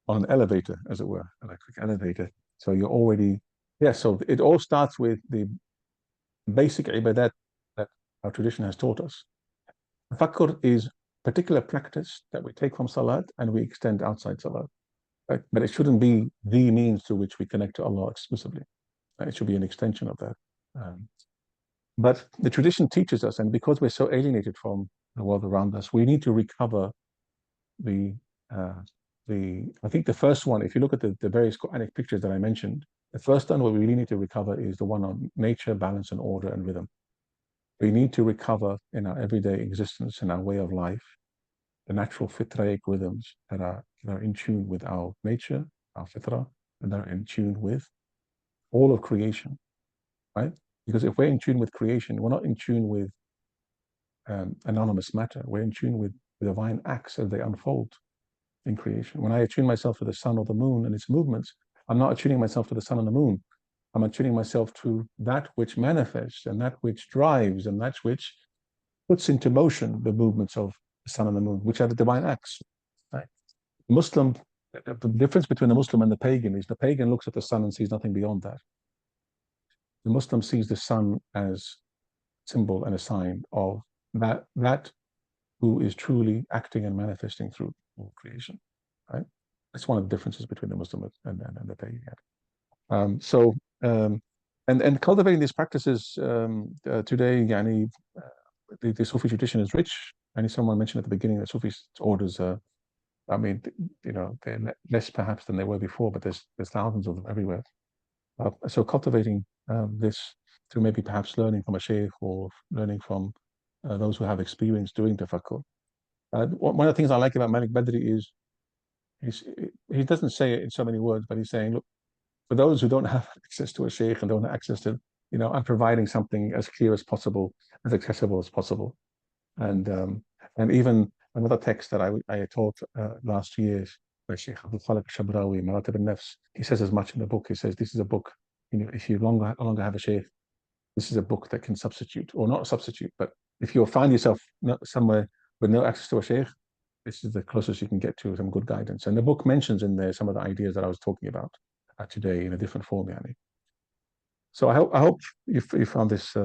on an elevator, as it were, an electric elevator. So you're already, so it all starts with the basic ibadat that our tradition has taught us. Tafakkur is particular practice that we take from salat and we extend outside salat. Right? But it shouldn't be the means to which we connect to Allah exclusively. Right? It should be an extension of that. But the tradition teaches us, and because we're so alienated from the world around us, we need to recover I think the first one, if you look at the various Quranic pictures that I mentioned, the first one what we really need to recover is the one on nature, balance, and order and rhythm. We need to recover in our everyday existence, in our way of life, the natural fitraic rhythms that are in tune with our nature, our fitra, and that are in tune with all of creation, right? Because if we're in tune with creation, we're not in tune with anonymous matter. We're in tune with divine acts as they unfold in creation. When I attune myself to the sun or the moon and its movements, I'm not attuning myself to the sun and the moon. I'm attuning myself to that which manifests and that which drives and that which puts into motion the movements of the sun and the moon, which are the divine acts. Right? The difference between the Muslim and the pagan is the pagan looks at the sun and sees nothing beyond that. The Muslim sees the sun as a symbol and a sign of that who is truly acting and manifesting through all creation. Right? That's one of the differences between the Muslim and the pagan. And cultivating these practices today, the Sufi tradition is rich. And someone mentioned at the beginning that Sufi orders, they're less perhaps than they were before, but there's thousands of them everywhere. So cultivating this through maybe perhaps learning from a sheikh or learning from those who have experience doing tafakkur. One of the things I like about Malik Badri is he doesn't say it in so many words, but he's saying, look, for those who don't have access to a sheikh and don't have access to, I'm providing something as clear as possible, as accessible as possible. And even another text that I taught last year by Shaykh Abdal Hakim Murad, Maratib al-Nafs, he says as much in the book. He says, this is a book, if you no longer have a sheikh, this is a book that can substitute, or not substitute, but if you find yourself somewhere with no access to a sheikh, this is the closest you can get to some good guidance. And the book mentions in there some of the ideas that I was talking about today in a different form. So I hope you found this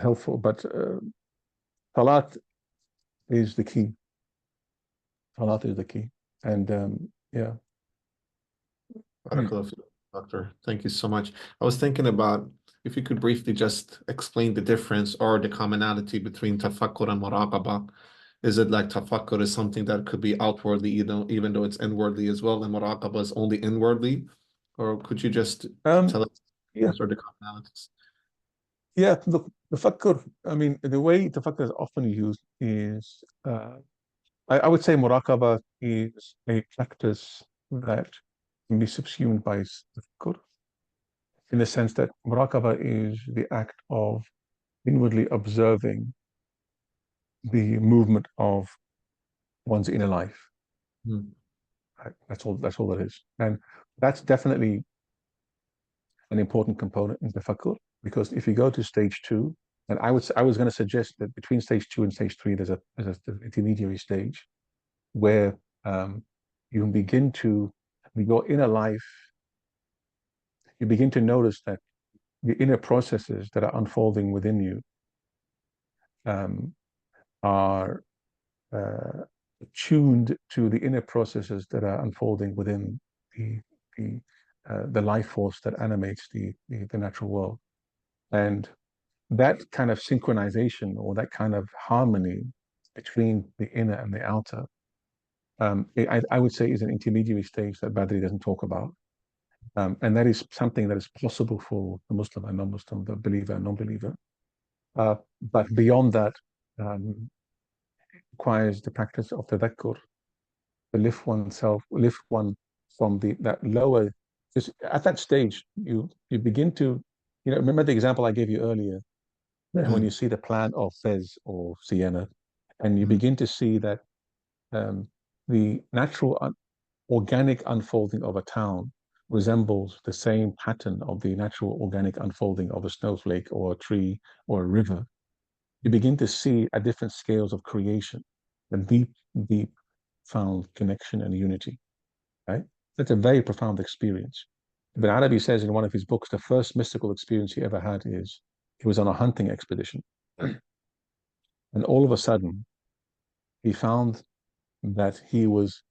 helpful. But salat is the key. Salat is the key. And yeah. Doctor, thank you so much. I was thinking about if you could briefly just explain the difference or the commonality between tafakkur and muraqabah. Is it like tafakkur is something that could be outwardly, even though it's inwardly as well, and muraqabah is only inwardly? Or could you just tell us what are the commonalities? Yeah, look, tafakkur, the way tafakkur is often used is, I would say muraqabah is a practice that can be subsumed by tafakkur, in the sense that muraqabah is the act of inwardly observing the movement of one's inner life. Right? That's all that is. And that's definitely an important component in tafakkur, because if you go to stage 2, And I was going to suggest that between stage 2 and stage 3, there's an intermediary stage where you begin to, in your inner life, you begin to notice that the inner processes that are unfolding within you are tuned to the inner processes that are unfolding within the life force that animates the natural world. And that kind of synchronization, or that kind of harmony between the inner and the outer, I would say is an intermediary stage that Badri doesn't talk about. And that is something that is possible for the Muslim and non-Muslim, the believer and non-believer. But beyond that, requires the practice of tafakkur, to lift one from that lower. Just at that stage, you begin to, remember the example I gave you earlier, when you see the plan of Fez or Siena, and you begin to see that the natural organic unfolding of a town resembles the same pattern of the natural organic unfolding of a snowflake or a tree or a river. You begin to see at different scales of creation a deep found connection and unity, right? That's a very profound experience. Ibn Arabi says in one of his books, the first mystical experience he ever had is he was on a hunting expedition. And all of a sudden, he found that he was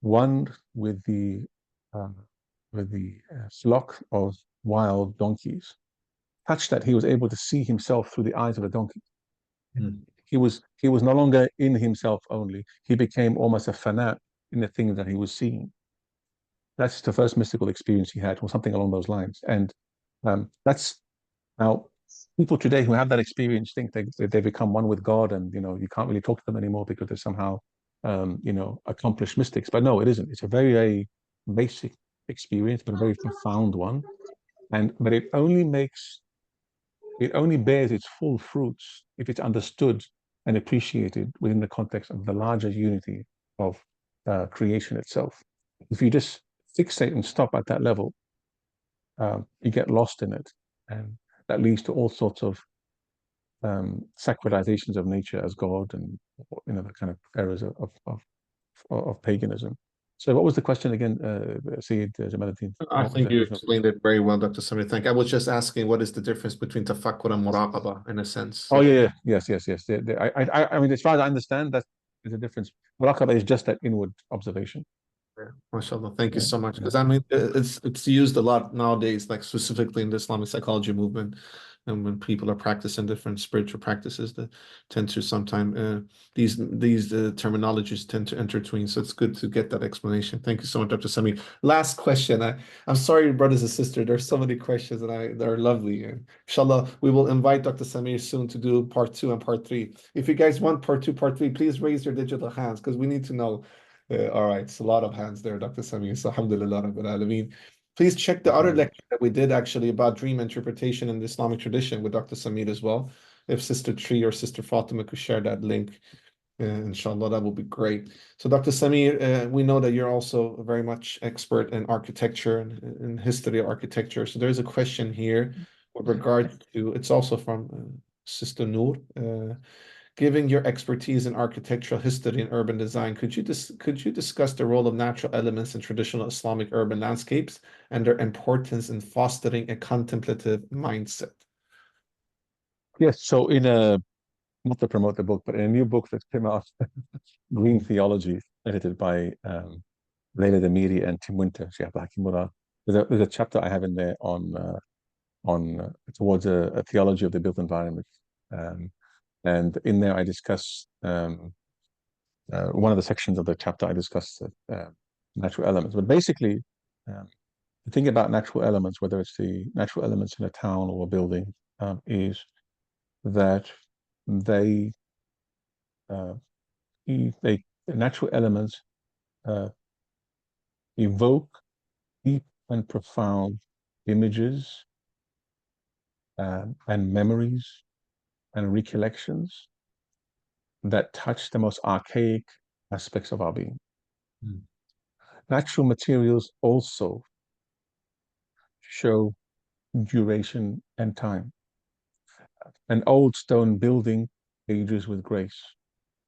one with the flock of wild donkeys, such that he was able to see himself through the eyes of a donkey. He was no longer in himself only. He became almost a fanat in the things that he was seeing. That's the first mystical experience he had, or something along those lines. And that's now people today who have that experience think they become one with God, and you can't really talk to them anymore because they're somehow accomplished mystics. But no, it isn't. It's a very, very basic experience, but a very profound one. But it only bears its full fruits if it's understood and appreciated within the context of the larger unity of creation itself. If you just fixate and stop at that level, you get lost in it, and that leads to all sorts of sacralizations of nature as God, and the kind of errors of paganism. So, what was the question again, Sayyid Jamaluddin? I think you explained it very well, Dr. Samir. Thank you. I was just asking, what is the difference between tafakkur and muraqabah, in a sense? Oh yeah, yes. I mean, as far as I understand, that is a difference. Muraqabah is just that inward observation. MashaAllah, thank you so much. Because I mean, it's used a lot nowadays, like specifically in the Islamic psychology movement, and when people are practicing different spiritual practices, that tend to sometimes these terminologies tend to intertwine. So it's good to get that explanation. Thank you so much, Dr. Samir. Last question. I'm sorry, brothers and sisters. There's so many questions that are lovely. And inshallah, we will invite Dr. Samir soon to do part 2 and part 3. If you guys want part 2, part 3, please raise your digital hands, because we need to know. All right, it's a lot of hands there, Dr. Samir. So alhamdulillah rabbil alameen. Please check the other lecture that we did actually about dream interpretation in the Islamic tradition with Dr. Samir as well. If Sister Tree or Sister Fatima could share that link, inshallah, that would be great. So Dr. Samir, we know that you're also very much expert in architecture and in history of architecture. So there's a question here with regard to, it's also from Sister Noor. Given your expertise in architectural history and urban design, could you discuss the role of natural elements in traditional Islamic urban landscapes and their importance in fostering a contemplative mindset? Yes. So not to promote the book, but in a new book that came out, Green Theology, edited by Leila Damiri and Tim Winter, Shaykh Abdal Hakim Murad. There's a chapter I have in there on towards a theology of the built environment. And in there, I discuss one of the sections of the chapter. I discuss natural elements. But basically, the thing about natural elements, whether it's the natural elements in a town or a building, is that the natural elements evoke deep and profound images and memories and recollections that touch the most archaic aspects of our being. Natural materials also show duration and time. An old stone building ages with grace.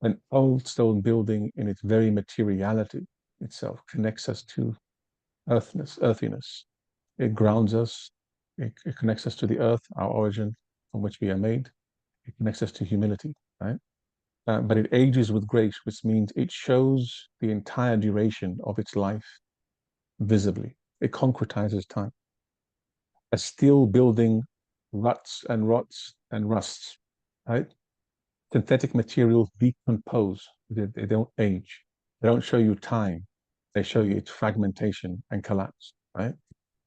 An old stone building in its very materiality itself connects us to earthiness. It grounds us. It connects us to the earth, our origin from which we are made. It connects us to humility, right? But it ages with grace, which means it shows the entire duration of its life visibly. It concretizes time. A steel building ruts and rots and rusts, right? Synthetic materials decompose. They don't age. They don't show you time. They show you its fragmentation and collapse, right?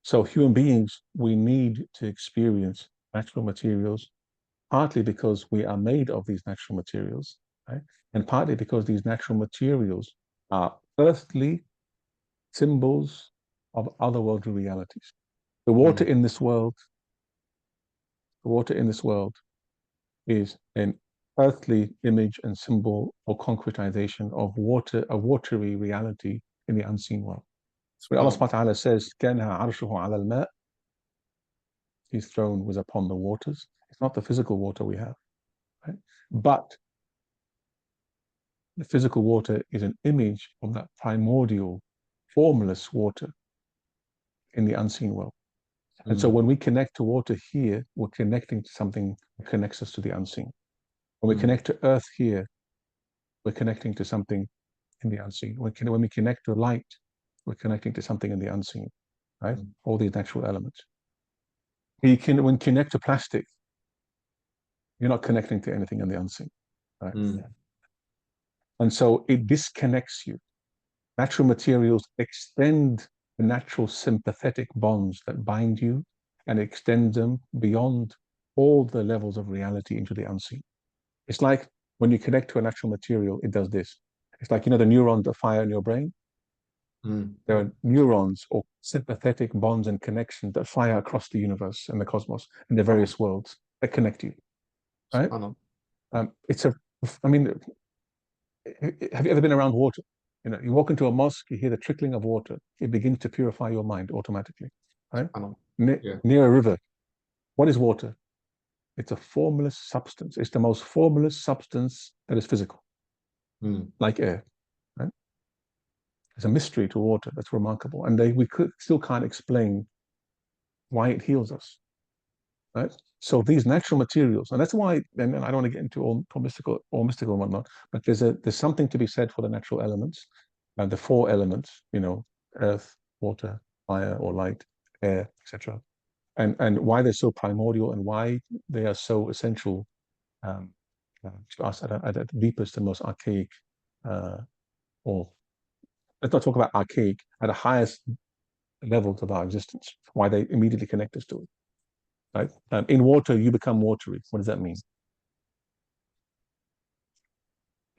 So human beings, we need to experience natural materials, partly because we are made of these natural materials, right? And partly because these natural materials are earthly symbols of otherworldly realities. The water in this world, the water in this world is an earthly image and symbol or concretization of water, a watery reality in the unseen world. So Allah subhanahu wa ta'ala says, كَانَهَا عَرْشُهُ عَلَى الْمَاءِ. His throne was upon the waters. It's not the physical water we have, right? But the physical water is an image of that primordial, formless water in the unseen world. And so when we connect to water here, we're connecting to something that connects us to the unseen. When we connect to earth here, we're connecting to something in the unseen. When we connect to light, we're connecting to something in the unseen, right? All these natural elements. When you connect to plastic, you're not connecting to anything in the unseen, right? And so it disconnects you. Natural materials extend the natural sympathetic bonds that bind you and extend them beyond all the levels of reality into the unseen. It's like when you connect to a natural material, it does this. It's like, you know, the neurons that fire in your brain. There are neurons or sympathetic bonds and connections that fire across the universe and the cosmos and the various worlds that connect you, right? I mean, have you ever been around water? You know, you walk into a mosque, you hear the trickling of water. It begins to purify your mind automatically, right? Near a river. What is water? It's a formless substance. It's the most formless substance that is physical, like air, right? There's a mystery to water that's remarkable. And we still can't explain why it heals us, right? So these natural materials, and that's why, and I don't want to get into all mystical and whatnot, but there's something to be said for the natural elements, and the four elements, you know, earth, water, fire or light, air, etc. And why they're so primordial and why they are so essential to us at the deepest and most archaic, or let's not talk about archaic, at the highest levels of our existence, why they immediately connect us to it. Right? In water, you become watery. What does that mean?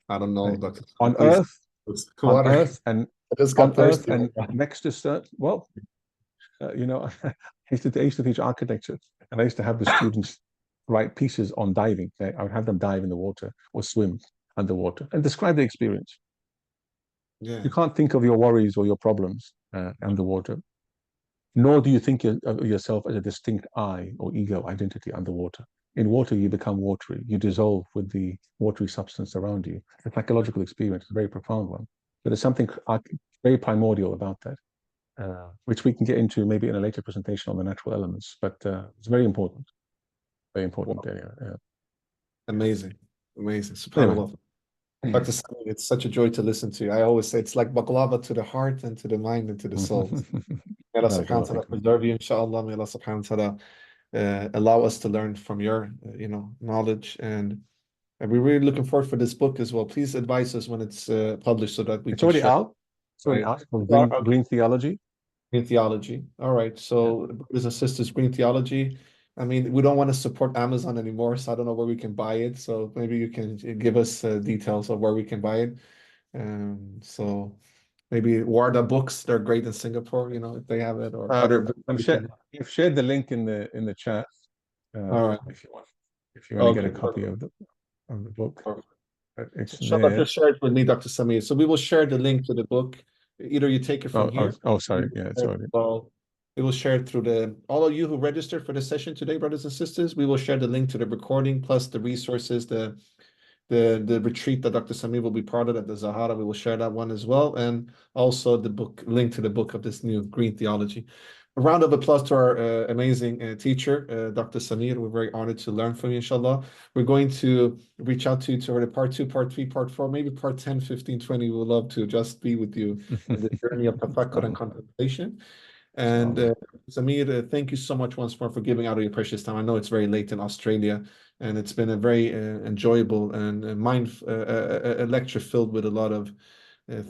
I don't know, Right. Dr. On Earth, on Earth and next to certain, well, you know, I used to teach architecture, and I used to have the students write pieces on diving. Okay? I would have them dive in the water or swim underwater and describe the experience. You can't think of your worries or your problems underwater, nor do you think of yourself as a distinct I or ego identity underwater. In water, you become watery. You dissolve with the watery substance around you. It's a psychological experience, a very profound one. But there's something very primordial about that, which we can get into maybe in a later presentation on the natural elements. But it's very important. Very important area. Yeah. Amazing. SubhanAllah. Dr. Samir, it's such a joy to listen to. I always say it's like baklava to the heart and to the mind and to the soul. May Allah subhanahu wa ta'ala preserve you, inshallah. May Allah subhanahu wa ta'ala allow us to learn from your, knowledge. And we're really looking forward for this book as well. Please advise us when it's published so that we it's can already share. out. It's already out. Green Theology. Green Theology. All right. So, brothers and sisters, Green Theology. I mean, we don't want to support Amazon anymore, so I don't know where we can buy it. So maybe you can give us details of where we can buy it. So maybe Warda Books, they're great in Singapore, if they have it, or other. You've shared the link in the chat. All right. If you want to get a copy of the book. It's there. Just share it with me, Dr. Samir. So we will share the link to the book. Either you take it from here. Oh, sorry. Yeah, it's already. We will share it through all of you who registered for the session today, brothers and sisters. We will share the link to the recording plus the resources, the retreat that Dr. Samir will be part of at the Zahara. We will share that one as well, and also the book, link to the book of this new Green Theology. A round of applause to our amazing teacher, Dr. Samir. We're very honored to learn from you, inshallah. We're going to reach out to you to part 2, part 3, part 4, maybe part 10, 15, 20. We would love to just be with you in the journey of tafakkur and contemplation. And Samir, thank you so much once more for giving out of your precious time. I know it's very late in Australia, and it's been a very enjoyable and a lecture filled with a lot of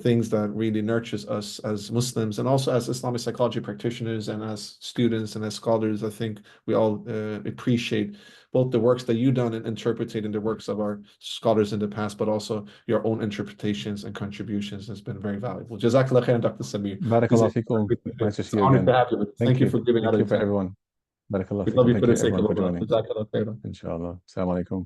things that really nurtures us as Muslims and also as Islamic psychology practitioners and as students and as scholars. I think we all appreciate both the works that you've done in interpreting the works of our scholars in the past, but also your own interpretations and contributions has been very valuable. Jazakallah khairan, Dr. Samir. Barakallah fikum. Nice to see you Honored again. to have you. Thank you for giving Thank out you of for time. everyone. Barakallah We love fikum. you Thank for the you sake of everyone for Allah. joining. Jazakallah khairan. Inshallah. Assalamu alaikum.